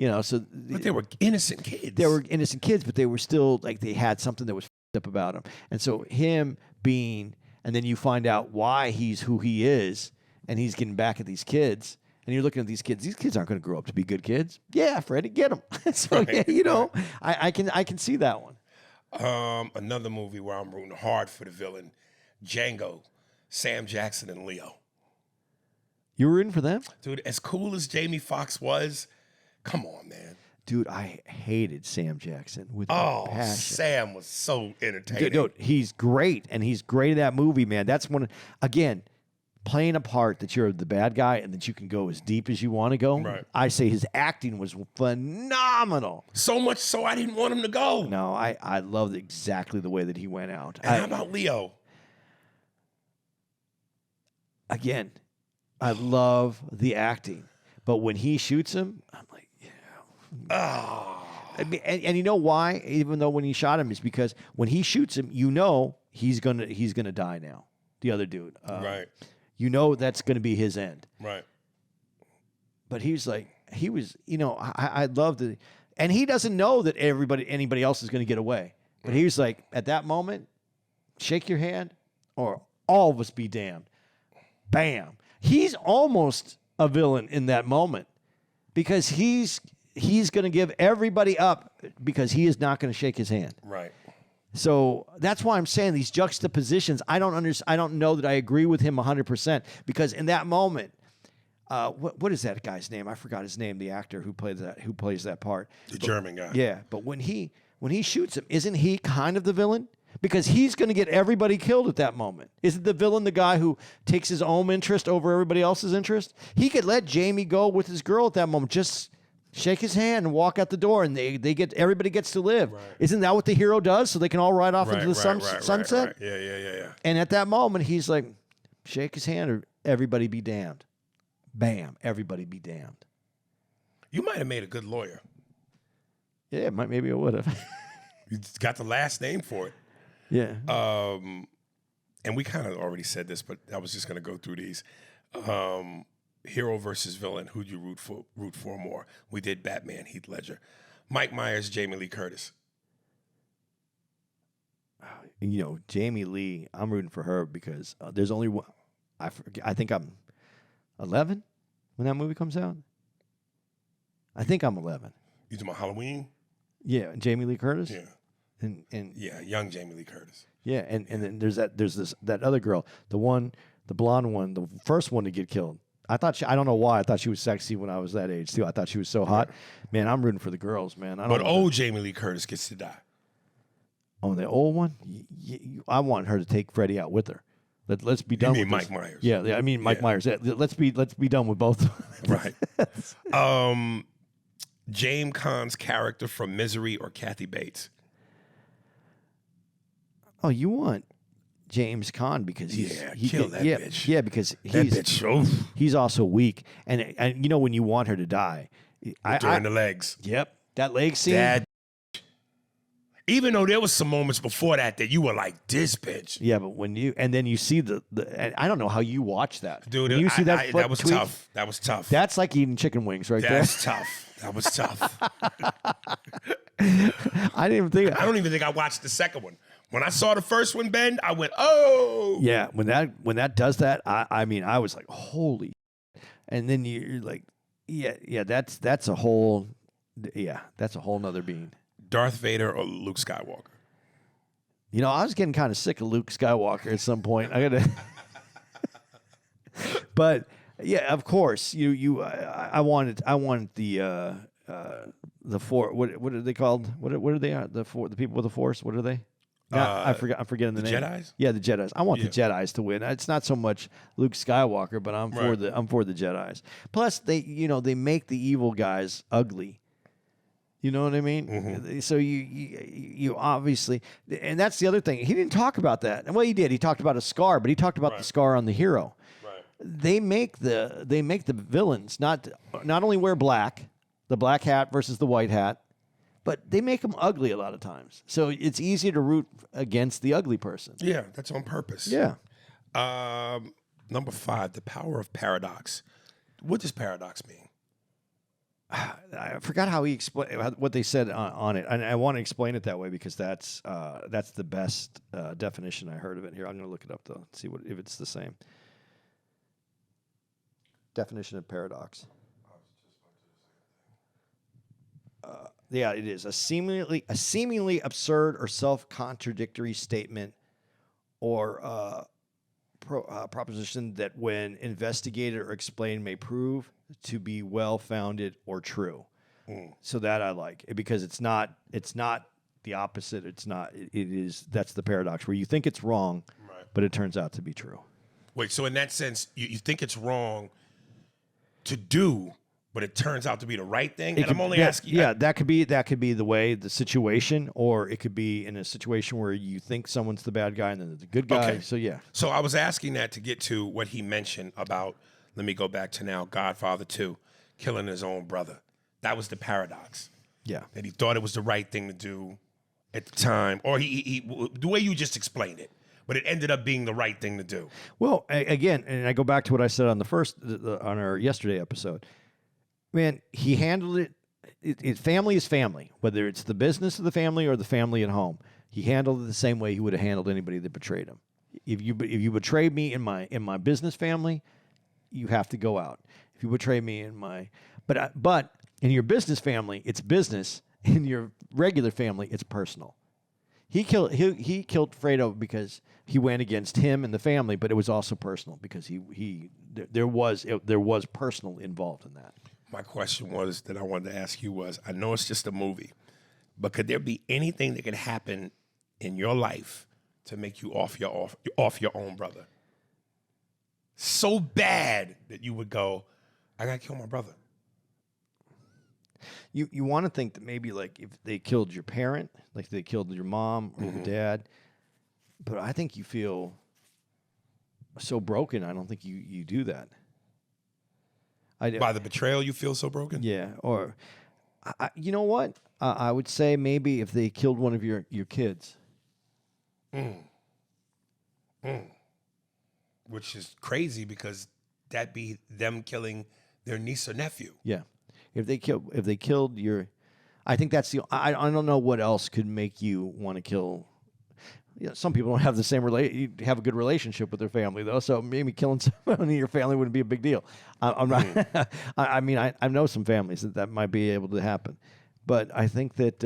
But they were innocent kids. They were innocent kids, but they were still like they had something that was f***ed up about them. And so him being, and then you find out why he's who he is, and he's getting back at these kids, and you're looking at these kids. These kids aren't going to grow up to be good kids. Yeah, Freddie, get them. So right. I can see that one. Another movie where I'm rooting hard for the villain, Django, Sam Jackson and Leo. You were rooting for them, dude. As cool as Jamie Foxx was. Come on, man. Dude, I hated Sam Jackson with passion. Sam was so entertaining. Dude, he's great, and he's great in that movie, man. That's one, again, playing a part that you're the bad guy and that you can go as deep as you want to go. Right. I say his acting was phenomenal. So much so I didn't want him to go. No, I loved exactly the way that he went out. And how about Leo? Again, I love the acting. But when he shoots him, I'm like, and you know why? Even though when he shot him, is because when he shoots him, he's gonna die now. The other dude, right? That's gonna be his end, right? But he was, I loved it, and he doesn't know that anybody else is gonna get away. But he was like, at that moment, shake your hand, or all of us be damned. Bam! He's almost a villain in that moment because he's going to give everybody up because he is not going to shake his hand. Right. So that's why I'm saying these juxtapositions. I don't know that I agree with him 100% because in that moment, what is that guy's name? I forgot his name. The actor who plays that part. The German guy. Yeah, but when he shoots him, isn't he kind of the villain? Because he's going to get everybody killed at that moment. Isn't the villain the guy who takes his own interest over everybody else's interest? He could let Jamie go with his girl at that moment. Just shake his hand and walk out the door, and everybody gets to live. Right. Isn't that what the hero does? So they can all ride off into the sunset? Right. Yeah. And at that moment, he's like, shake his hand or everybody be damned. Bam, everybody be damned. You might have made a good lawyer. Yeah, maybe I would have. You got the last name for it. Yeah. And we kind of already said this, but I was just going to go through these. Hero versus villain. Who'd you root for more? We did Batman, Heath Ledger. Mike Myers, Jamie Lee Curtis. You know, Jamie Lee, I'm rooting for her because there's only one. I think I'm 11 when that movie comes out. I think I'm 11. You talking about Halloween? Yeah, Jamie Lee Curtis. Yeah. And yeah, young Jamie Lee Curtis. Yeah, and then there's that other girl, the blonde one, the first one to get killed. I don't know why. I thought she was sexy when I was that age too. I thought she was so hot. Man, I'm rooting for the girls, man. But old Jamie Lee Curtis gets to die. Oh, the old one? I want her to take Freddie out with her. Let's be done. You mean with Mike Myers? Yeah, I mean Mike Myers. Yeah, let's be done with both. Right. James Caan's character from Misery or Kathy Bates? Oh, you want James Caan because kill that bitch. Yeah, because he's also weak, and you know when you want her to die, during the legs. Yep, that leg scene. Even though there was some moments before that you were like, this bitch. Yeah, but when you see and I don't know how you watch that, dude. When you see that was tough. That was tough. That's like eating chicken wings, right there. That's tough. That was tough. I don't even think I watched the second one. When I saw the first one bend, I went, oh. Yeah, when that does that, I mean, I was like, holy. And then you're like, yeah, that's a whole nother being. Darth Vader or Luke Skywalker? You know, I was getting kind of sick of Luke Skywalker at some point. But yeah, of course, I wanted the four. What are they called? What are they? The people with the Force. What are they? I'm forgetting the name. Jedis? Yeah, the Jedis. I want the Jedis to win. It's not so much Luke Skywalker, but I'm for the Jedis. Plus, they make the evil guys ugly. You know what I mean? Mm-hmm. So you obviously, and that's the other thing. He didn't talk about that. Well, he did. He talked about a scar, but he talked about the scar on the hero. Right. They make the villains not only wear black, the black hat versus the white hat, but they make them ugly a lot of times. So it's easier to root against the ugly person. Yeah, that's on purpose. Yeah. Number 5, the power of paradox. What does paradox mean? I forgot how he explained what they said on it, and I want to explain it that way because that's the best definition I heard of it. Here, I'm going to look it up though, see if it's the same definition of paradox. Yeah, it is a seemingly absurd or self-contradictory statement or proposition that, when investigated or explained, may prove to be well-founded or true. So that I like it because it's not the opposite. It is. That's the paradox where you think it's wrong, but it turns out to be true. Wait, so in that sense, you think it's wrong to do, but it turns out to be the right thing? And I'm only asking. Yeah, that could be the way, the situation, or it could be in a situation where you think someone's the bad guy and then they're the good guy. Okay. So yeah. So I was asking that to get to what he mentioned about. Let me go back to now. Godfather 2, killing his own brother. That was the paradox. Yeah. That he thought it was the right thing to do at the time, or he the way you just explained it. But it ended up being the right thing to do. Well, again, and I go back to what I said on on our yesterday episode. Man, he handled it. Family is family, whether it's the business of the family or the family at home. He handled it the same way he would have handled anybody that betrayed him. If you betrayed me in my business family, you have to go out. If you betray me in but in your business family, it's business. In your regular family, it's personal. He killed Fredo because he went against him and the family, but it was also personal because there was personal involved in that. My question that I wanted to ask you was, I know it's just a movie, but could there be anything that could happen in your life to make you off your own brother? So bad that you would go, I gotta kill my brother. You want to think that maybe like if they killed your parent, like they killed your mom or your dad, but I think you feel so broken. I don't think you do that. By the betrayal, you feel so broken? Yeah, or you know what? I would say maybe if they killed one of your kids. Which is crazy because that'd be them killing their niece or nephew. Yeah, if they killed your, I think that's the. I don't know what else could make you want to kill. Yeah, some people don't have the same have a good relationship with their family though, so maybe killing someone in your family wouldn't be a big deal. I'm not. I mean, I know some families that might be able to happen, but I think that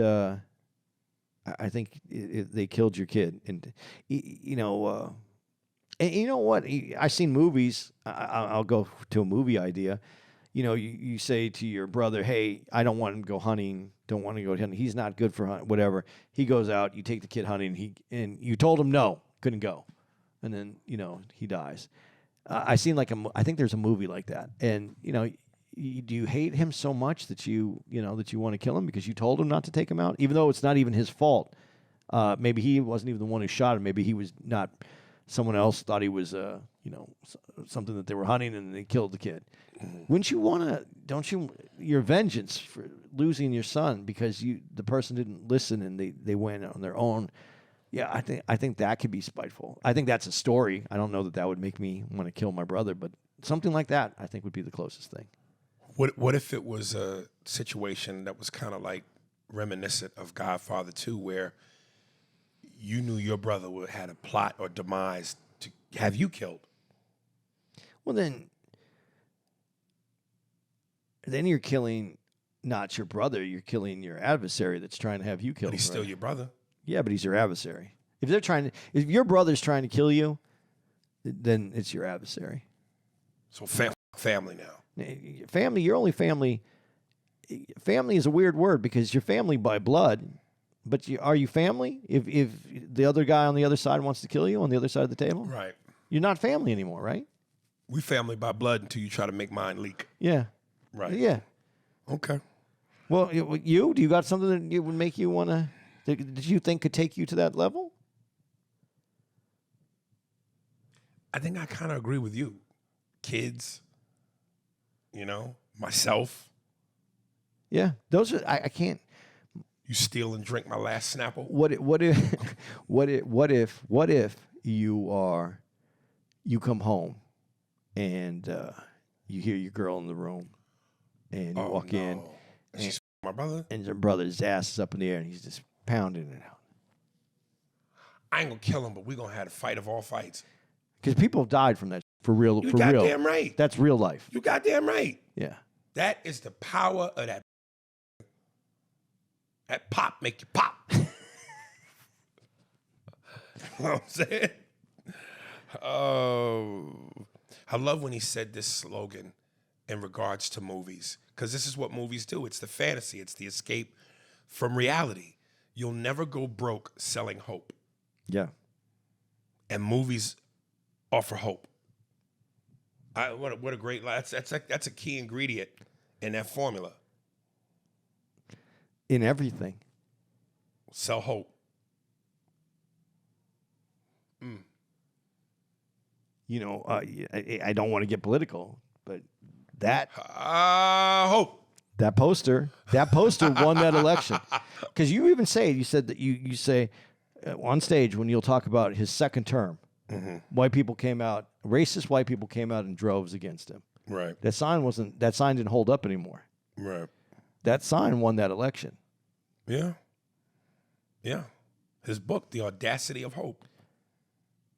they killed your kid, and you know. And you know what? I've seen movies. I'll go to a movie idea. You know, you say to your brother, hey, I don't want him to go hunting. Don't want to go hunting. He's not good for hunting, whatever. He goes out. You take the kid hunting. And you told him no, couldn't go. And then, you know, he dies. I think there's a movie like that. And, you know, do you hate him so much that you want to kill him because you told him not to take him out? Even though it's not even his fault. Maybe he wasn't even the one who shot him. Maybe he was not... Someone else thought he was, something that they were hunting, and they killed the kid. Wouldn't you want to? Don't you? Your vengeance for losing your son because the person didn't listen and they went on their own. Yeah, I think that could be spiteful. I think that's a story. I don't know that would make me want to kill my brother, but something like that I think would be the closest thing. What if it was a situation that was kind of like reminiscent of Godfather 2, where you knew your brother had a plot or demise to have you killed? Well, then you're killing not your brother. You're killing your adversary that's trying to have you killed. But he's still your brother. Yeah, but he's your adversary. If your brother's trying to kill you, then it's your adversary. So family now. Family, your only family. Family is a weird word because you're family by blood. But are you family? If the other guy on the other side wants to kill you on the other side of the table? Right. You're not family anymore, right? We family by blood until you try to make mine leak. Yeah. Right. Yeah. Okay. Well, do you got something that would make you want to, that you think could take you to that level? I think I kind of agree with you. Kids, myself. Yeah. Those are, I can't. You steal and drink my last Snapple. What if you come home and you hear your girl in the room and you walk in and she's my brother, and your brother's ass is up in the air and he's just pounding it out. I ain't gonna kill him, but we're gonna have a fight of all fights. Because people have died from that for real. You goddamn right. That's real life. You goddamn right. Yeah. That is the power of that. That pop make you pop. You know what I'm saying? I love when he said this slogan in regards to movies, because this is what movies do. It's the fantasy. It's the escape from reality. You'll never go broke selling hope. Yeah. And movies offer hope. What a great line. That's a key ingredient in that formula. In everything. Sell hope. I don't want to get political, but that hope. That poster won that election. Because you said that you say on stage when you'll talk about his second term, white people came out, racist white people came out in droves against him. Right. That sign didn't hold up anymore. Right. That sign won that election. Yeah. Yeah. His book, The Audacity of Hope.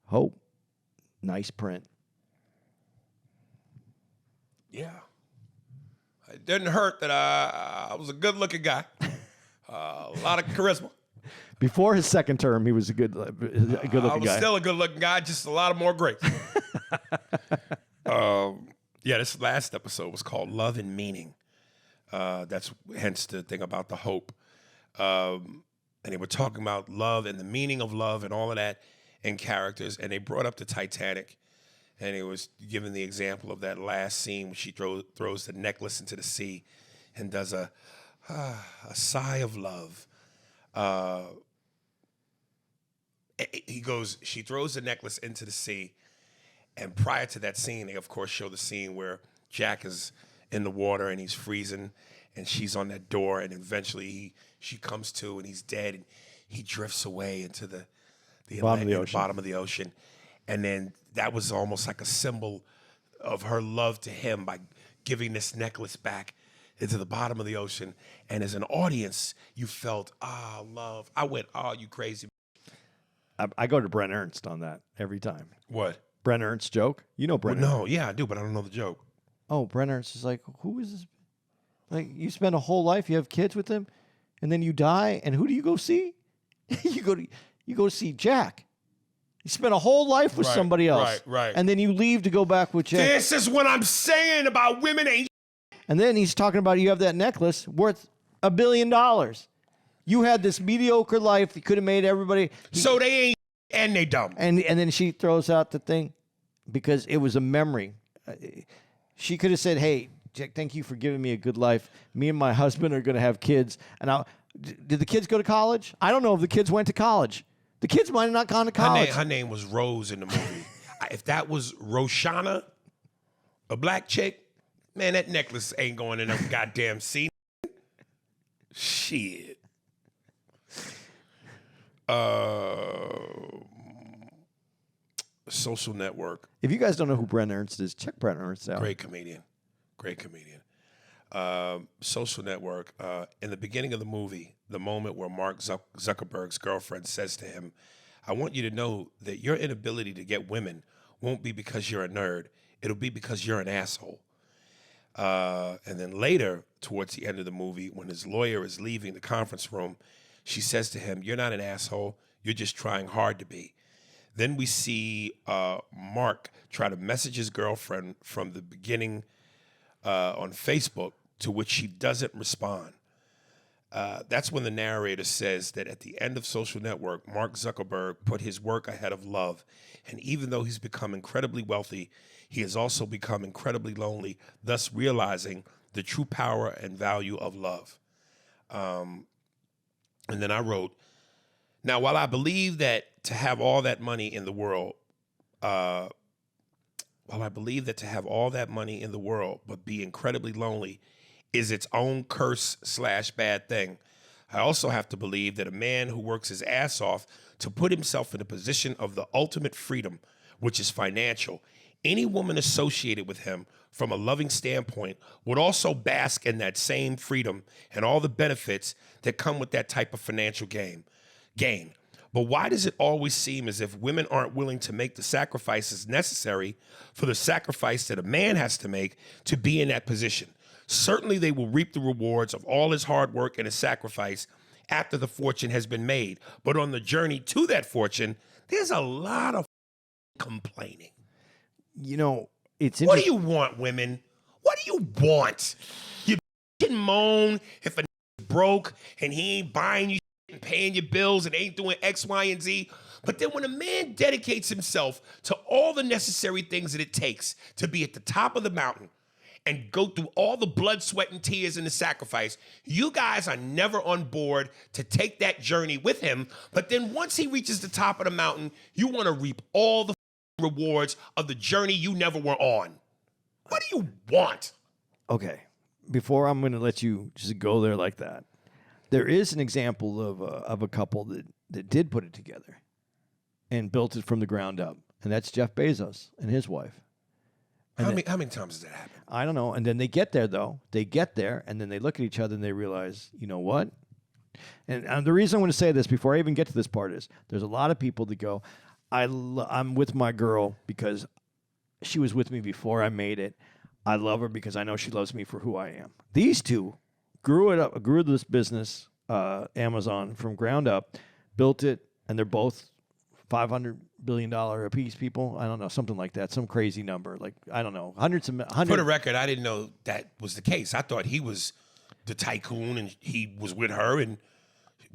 Hope. Nice print. Yeah. It didn't hurt that I was a good-looking guy. A lot of charisma. Before his second term, he was a good-looking guy. I was still a good-looking guy, just a lot of more grace. This last episode was called Love and Meaning. That's hence the thing about the hope. And and they were talking about love and the meaning of love and all of that and characters, and they brought up the Titanic, and it was given the example of that last scene when she throws the necklace into the sea and does a sigh of love. She throws the necklace into the sea, and prior to that scene, they of course show the scene where Jack is in the water and he's freezing, and she's on that door, and eventually she comes to and he's dead, and he drifts away into the bottom of the ocean. And then that was almost like a symbol of her love to him by giving this necklace back into the bottom of the ocean. And as an audience, you felt, love. I went, you crazy. I go to Brent Ernst on that every time. What? Brent Ernst joke? You know Brent Ernst? No, yeah, I do, but I don't know the joke. Oh, Brent Ernst is like, who is this? Like, you spend a whole life, you have kids with him, and then you die, and who do you go see? you go see Jack. You spent a whole life with somebody else. Right. And then you leave to go back with Jack. This is what I'm saying about women ain't. And then he's talking about you have that necklace worth $1 billion. You had this mediocre life. You could have made everybody. So they ain't, and they dumb. And then she throws out the thing because it was a memory. She could have said, hey, Jack, thank you for giving me a good life. Me and my husband are going to have kids. And did the kids go to college? I don't know if the kids went to college. The kids might have not gone to college. Her name was Rose in the movie. If that was Roshana, a black chick, man, that necklace ain't going in no goddamn sea. Shit. Social Network. If you guys don't know who Brent Ernst is, check Brent Ernst out. Great comedian. Social Network. In the beginning of the movie, the moment where Mark Zuckerberg's girlfriend says to him, I want you to know that your inability to get women won't be because you're a nerd. It'll be because you're an asshole. And then later, towards the end of the movie, when his lawyer is leaving the conference room, she says to him, you're not an asshole. You're just trying hard to be. Then we see Mark try to message his girlfriend from the beginning on Facebook, to which she doesn't respond. That's when the narrator says that at the end of Social Network, Mark Zuckerberg put his work ahead of love. And even though he's become incredibly wealthy, he has also become incredibly lonely, thus realizing the true power and value of love. And then I wrote, now, while I believe that to have all that money in the world, but be incredibly lonely is its own curse/bad thing, I also have to believe that a man who works his ass off to put himself in a position of the ultimate freedom, which is financial, any woman associated with him from a loving standpoint would also bask in that same freedom and all the benefits that come with that type of financial gain. But why does it always seem as if women aren't willing to make the sacrifices necessary for the sacrifice that a man has to make to be in that position? Certainly they will reap the rewards of all his hard work and his sacrifice after the fortune has been made. But on the journey to that fortune, there's a lot of complaining. You know, it's what do you want, women? What do you want? You can moan if a broke and he ain't buying you and paying your bills and ain't doing X, Y, and Z. But then when a man dedicates himself to all the necessary things that it takes to be at the top of the mountain and go through all the blood, sweat, and tears and the sacrifice, you guys are never on board to take that journey with him. But then once he reaches the top of the mountain, you want to reap all the rewards of the journey you never were on. What do you want? Okay, before I'm going to let you just go there like that, there is an example of a couple that did put it together and built it from the ground up, and that's Jeff Bezos and his wife. And how many times does that happen? I don't know. And then they get there, though. They get there, and then they look at each other, and they realize, you know what? And the reason I want to say this before I even get to this part is there's a lot of people that go, I'm with my girl because she was with me before I made it. I love her because I know she loves me for who I am. These two grew this business, Amazon, from ground up, built it, and they're both $500 billion a piece people. I don't know, something like that, some crazy number. Like, I don't know, hundreds. For the record, I didn't know that was the case. I thought he was the tycoon and he was with her, and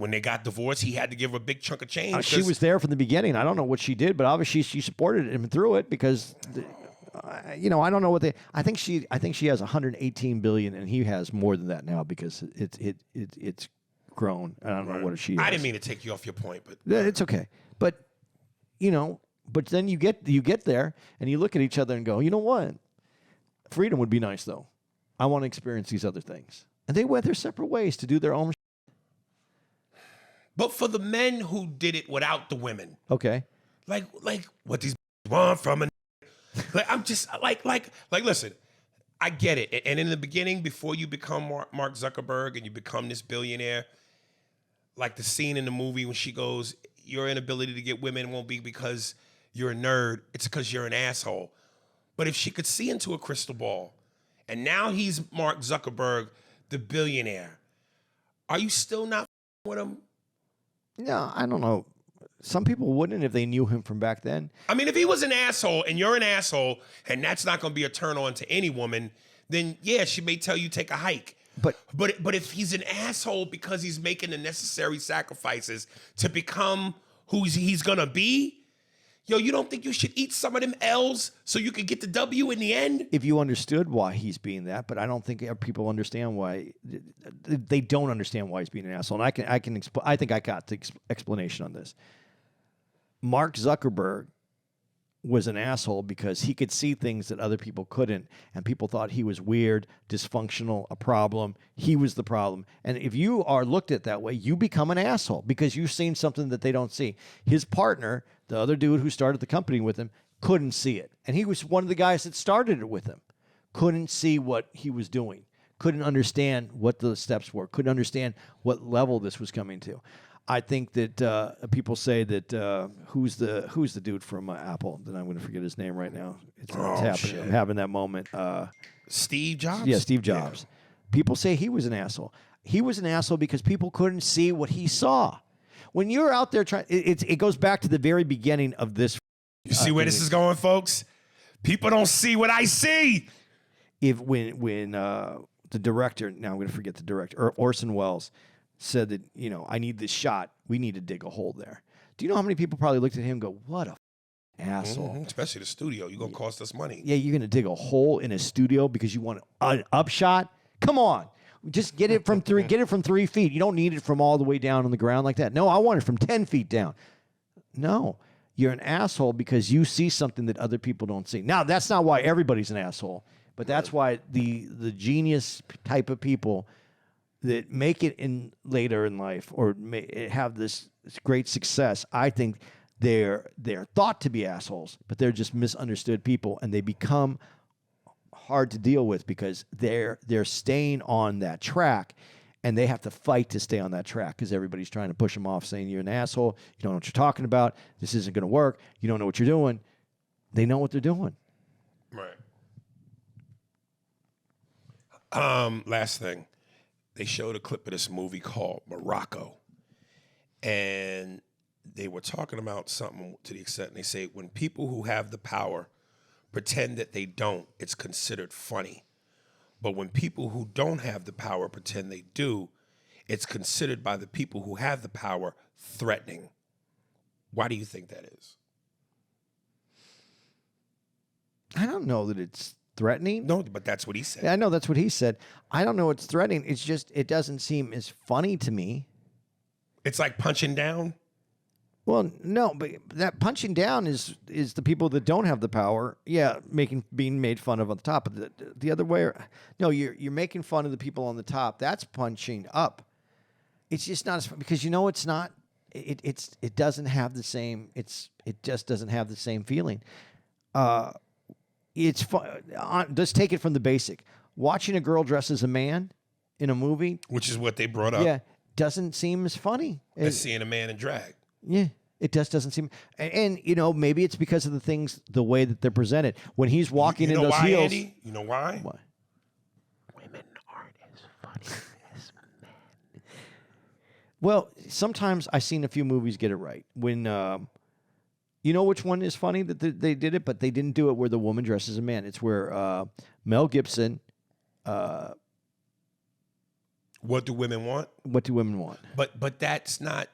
When they got divorced, he had to give her a big chunk of change. She was there from the beginning. I don't know what she did, but obviously she supported him through it because, I don't know what they. I think she has 118 billion, and he has more than that now because it's grown. I don't know what she is. I didn't mean to take you off your point, but it's okay. But but then you get there and you look at each other and go, you know what? Freedom would be nice though. I want to experience these other things, and they went their separate ways to do their own. But for the men who did it without the women, okay, like what these want from a, I'm just like listen, I get it. And in the beginning, before you become Mark Zuckerberg and you become this billionaire, like the scene in the movie when she goes, your inability to get women won't be because you're a nerd, it's because you're an asshole. But if she could see into a crystal ball, and now he's Mark Zuckerberg, the billionaire, are you still not with him? No, I don't know. Some people wouldn't if they knew him from back then. I mean, if he was an asshole and you're an asshole and that's not going to be a turn on to any woman, then yeah, she may tell you take a hike. But if he's an asshole because he's making the necessary sacrifices to become who he's going to be, yo, you don't think you should eat some of them L's so you can get the W in the end? If you understood why he's being that, but I don't think people understand why. They don't understand why he's being an asshole. And I think I got the explanation on this. Mark Zuckerberg was an asshole because he could see things that other people couldn't, and people thought he was weird, dysfunctional, a problem. He was the problem. And if you are looked at that way, you become an asshole because you've seen something that they don't see. His partner, the other dude who started the company with him, couldn't see it. And he was one of the guys that started it with him. Couldn't see what he was doing. Couldn't understand what the steps were. Couldn't understand what level this was coming to. I think that people say that who's the dude from Apple? That I'm going to forget his name right now. It's happening. Shit. I'm having that moment. Steve Jobs? Yeah, Steve Jobs. Yeah. People say he was an asshole. He was an asshole because people couldn't see what he saw. When you're out there trying, it goes back to the very beginning of this. You see where this is going, folks? People don't see what I see. When the director, now I'm going to forget the director, Orson Welles, said that, I need this shot. We need to dig a hole there. Do you know how many people probably looked at him and go, what a asshole? Mm-hmm. Especially the studio. You're going to cost us money. Yeah, you're going to dig a hole in a studio because you want an upshot? Come on. Just get it from 3 feet. You don't need it from all the way down on the ground like that. No, I want it from 10 feet down. No, you're an asshole because you see something that other people don't see. Now, that's not why everybody's an asshole, but that's why the genius type of people that make it in later in life or have this great success, I think they're thought to be assholes, but they're just misunderstood people, and they become hard to deal with because they're staying on that track, and they have to fight to stay on that track because everybody's trying to push them off, saying you're an asshole, you don't know what you're talking about, this isn't going to work, you don't know what you're doing. They know what they're doing. Right. Last thing. They showed a clip of this movie called Morocco. And they were talking about something to the extent, and they say, when people who have the power pretend that they don't, it's considered funny. But when people who don't have the power pretend they do, it's considered by the people who have the power threatening. Why do you think that is? I don't know that it's threatening. No, but that's what he said. Yeah, I know that's what he said. I don't know it's threatening. It's just, it doesn't seem as funny to me. It's like punching down? Well, no, but that punching down is the people that don't have the power. Yeah, being made fun of on the top. But the other way, no, you're making fun of the people on the top. That's punching up. It's just not as fun because it's not. It doesn't have the same. It just doesn't have the same feeling. It's fun. Let's take it from the basic. Watching a girl dress as a man in a movie, which is what they brought up. Yeah, doesn't seem as funny as seeing a man in drag. Yeah, it just doesn't seem. And maybe it's because of the way that they're presented. When he's walking in those heels, Andy? You know why? Why? Women aren't as funny as men. Well, sometimes I've seen a few movies get it right. When you know which one is funny that they did it, but they didn't do it where the woman dresses as a man. It's where Mel Gibson. What do women want? What do women want? But that's not.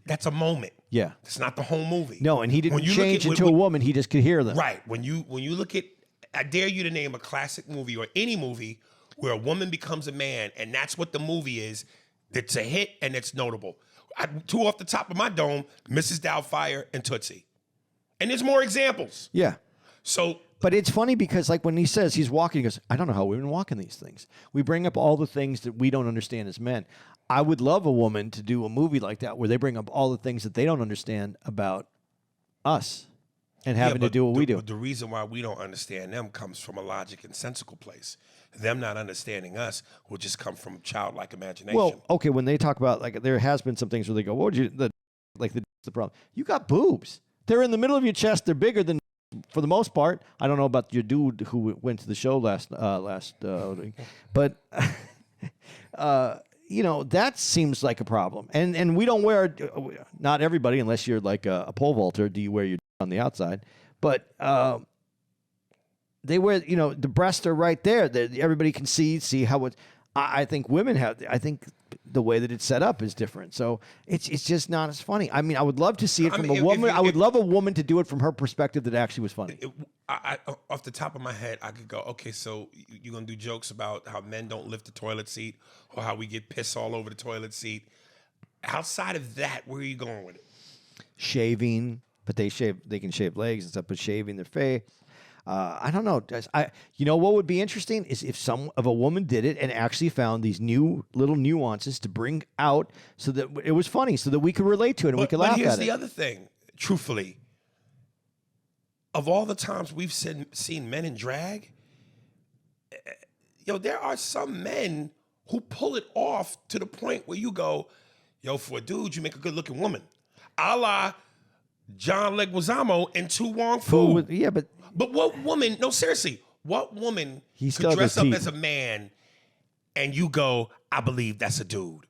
That's a moment. Yeah. It's not the whole movie. No, and he didn't When you change look at- into a woman. He just could hear them. Right. When you look at, I dare you to name a classic movie or any movie where a woman becomes a man, and that's what the movie is. That's a hit and it's notable. Two off the top of my dome: Mrs. Doubtfire and Tootsie. And there's more examples. Yeah. So, But it's funny because, like, when he says he's walking, he goes, I don't know how women walk in these things. We bring up all the things that we don't understand as men. I would love a woman to do a movie like that where they bring up all the things that they don't understand about us and having to do what we do. But the reason why we don't understand them comes from a logic and sensical place. Them not understanding us will just come from childlike imagination. Well, okay, when they talk about, like, there has been some things where they go, what would you, the problem. You got boobs. They're in the middle of your chest. They're bigger than, for the most part. I don't know about your dude who went to the show last but you know, that seems like a problem. And we don't wear, not everybody, unless you're like a pole vaulter, do you wear your on the outside. But they wear, you know, the breasts are right there. Everybody can see how it. I think women have. I think the way that it's set up is different. So it's just not as funny. I mean, I would love to see it from a woman. I would love a woman to do it from her perspective that actually was funny. Off the top of my head, I could go, okay, so you're going to do jokes about how men don't lift the toilet seat or how we get piss all over the toilet seat. Outside of that, where are you going with it? Shaving, but they can shave legs and stuff, but shaving their face. I don't know. You know what would be interesting is if a woman did it and actually found these new little nuances to bring out so that it was funny, so that we could relate to it and we could laugh at it. But here's the other thing, truthfully. Of all the times we've seen men in drag, there are some men who pull it off to the point where you go, yo, for a dude, you make a good-looking woman. A la John Leguizamo and Tu Wong Fu. Yeah, but what woman, no, seriously, what woman He could dress up teeth. as a man and you go, I believe that's a dude?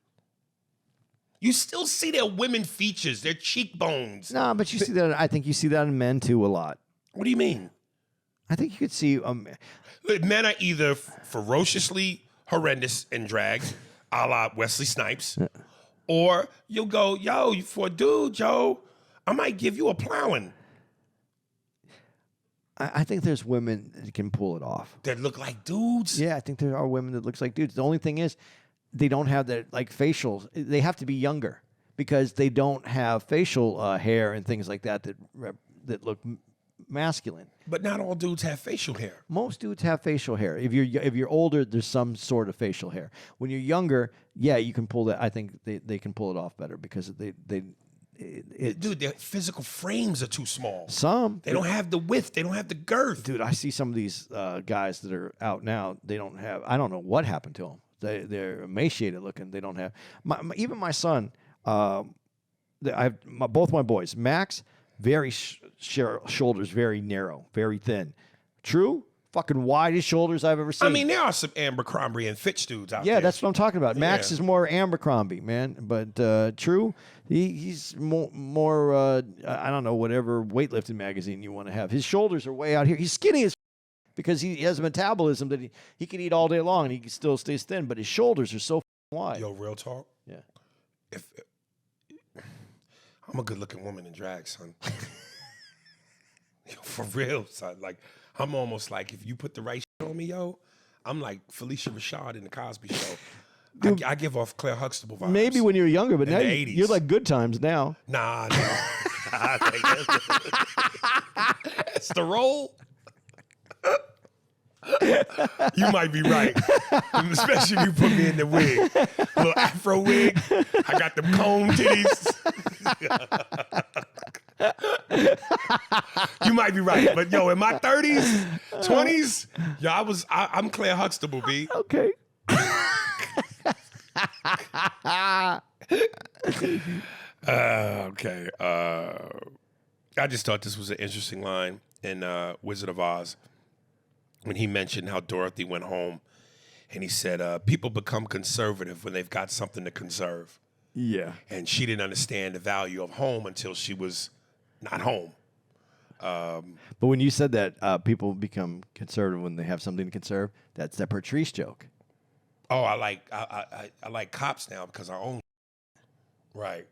You still see their women features, their cheekbones. No, but you see that. I think you see that in men too a lot. What do you mean? I think you could see. Men are either ferociously horrendous in drag, a la Wesley Snipes, or you'll go, yo, for a dude, Joe, I might give you a plowing. I think there's women that can pull it off. That look like dudes? Yeah, I think there are women that looks like dudes. The only thing is, they don't have that like facials. They have to be younger because they don't have facial hair and things like that that look masculine. But not all dudes have facial hair. Most dudes have facial hair. If you're older, there's some sort of facial hair. When you're younger, yeah, you can pull that. I think they can pull it off better because Dude, their physical frames are too small. They don't have the width. They don't have the girth. Dude, I see some of these guys that are out now. They don't have. I don't know what happened to them. They're emaciated looking. They don't have. Even my son. Both my boys. Max, very shoulders, very narrow, very thin. True, fucking widest shoulders I've ever seen. I mean, there are some Abercrombie and Fitch dudes out there. Yeah, that's what I'm talking about. Max Yeah. is more Abercrombie, man. But True, he's more I don't know, whatever weightlifting magazine you want to have. His shoulders are way out here. He's skinny as because he has a metabolism that he can eat all day long and he still stays thin, but his shoulders are so wide. Yo, real talk. Yeah. If I'm a good-looking woman in drag, son. Yo, for real, son. Like, I'm almost like, if you put the right shit on me, yo, I'm like Felicia Rashad in the Cosby Show. Dude, I give off Claire Huxtable vibes. Maybe when you were younger, but In now the 80s. you're like Good Times now. Nah. That's the role. You might be right. Especially if you put me in the wig. Little afro wig. I got them comb titties. You might be right. But yo, in my 30s, 20s, yo, I'm Claire Huxtable, B. Okay. Okay. I just thought this was an interesting line in Wizard of Oz when he mentioned how Dorothy went home and he said, people become conservative when they've got something to conserve. Yeah. And she didn't understand the value of home until she was not home. But when you said that people become conservative when they have something to conserve, that's that Patrice joke. Oh, I like cops now because I own. Right.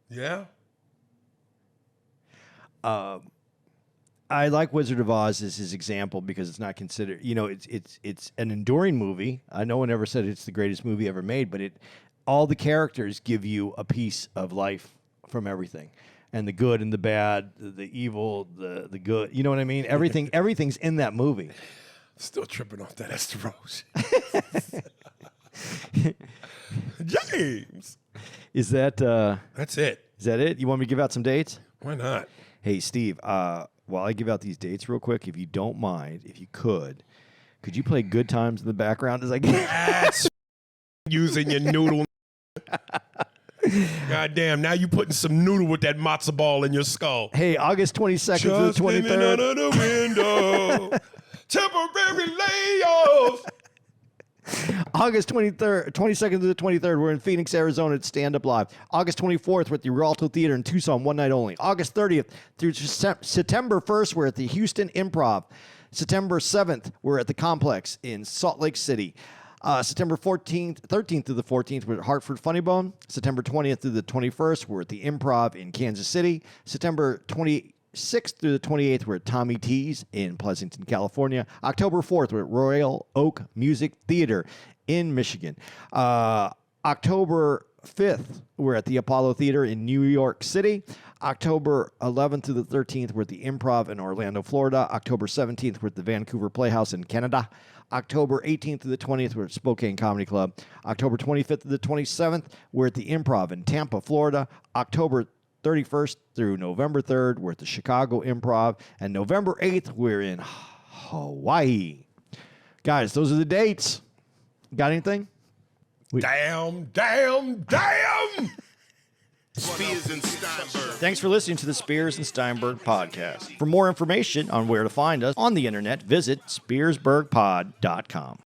Yeah. I like Wizard of Oz as his example because it's not considered, it's an enduring movie. No one ever said it's the greatest movie ever made, but all the characters give you a piece of life from everything. And the good and the bad, the evil, the good. You know what I mean? Everything's in that movie. Still tripping off that Esther Rose. James. Is that That's it. Is that it? You want me to give out some dates? Why not? Hey, Steve, while I give out these dates real quick, if you don't mind, if you could you play Good Times in the background as I get That's using your noodle. God damn, now you putting some noodle with that matzo ball in your skull. Hey, August 22nd to the Just leaning 23rd. out of the window. Temporary layoff. August 22nd to the 23rd, we're in Phoenix, Arizona at Stand Up Live. August 24th, we're at the Rialto Theater in Tucson, one night only. August 30th through September 1st, we're at the Houston Improv. September 7th, we're at the Complex in Salt Lake City. September 13th through the 14th, we're at Hartford Funny Bone. September 20th through the 21st, we're at the Improv in Kansas City. September 26th through the 28th, we're at Tommy T's in Pleasanton, California. October 4th, we're at Royal Oak Music Theater in Michigan. October 5th, we're at the Apollo Theater in New York City. October 11th through the 13th, we're at the Improv in Orlando, Florida. October 17th, we're at the Vancouver Playhouse in Canada. October 18th to the 20th, we're at Spokane Comedy Club. October 25th to the 27th, we're at the Improv in Tampa, Florida. October 31st through November 3rd, we're at the Chicago Improv. And November 8th, we're in Hawaii. Guys, those are the dates. Got anything? Damn. Spears and Steinberg. Thanks for listening to the Spears and Steinberg podcast. For more information on where to find us on the internet, visit spearsbergpod.com.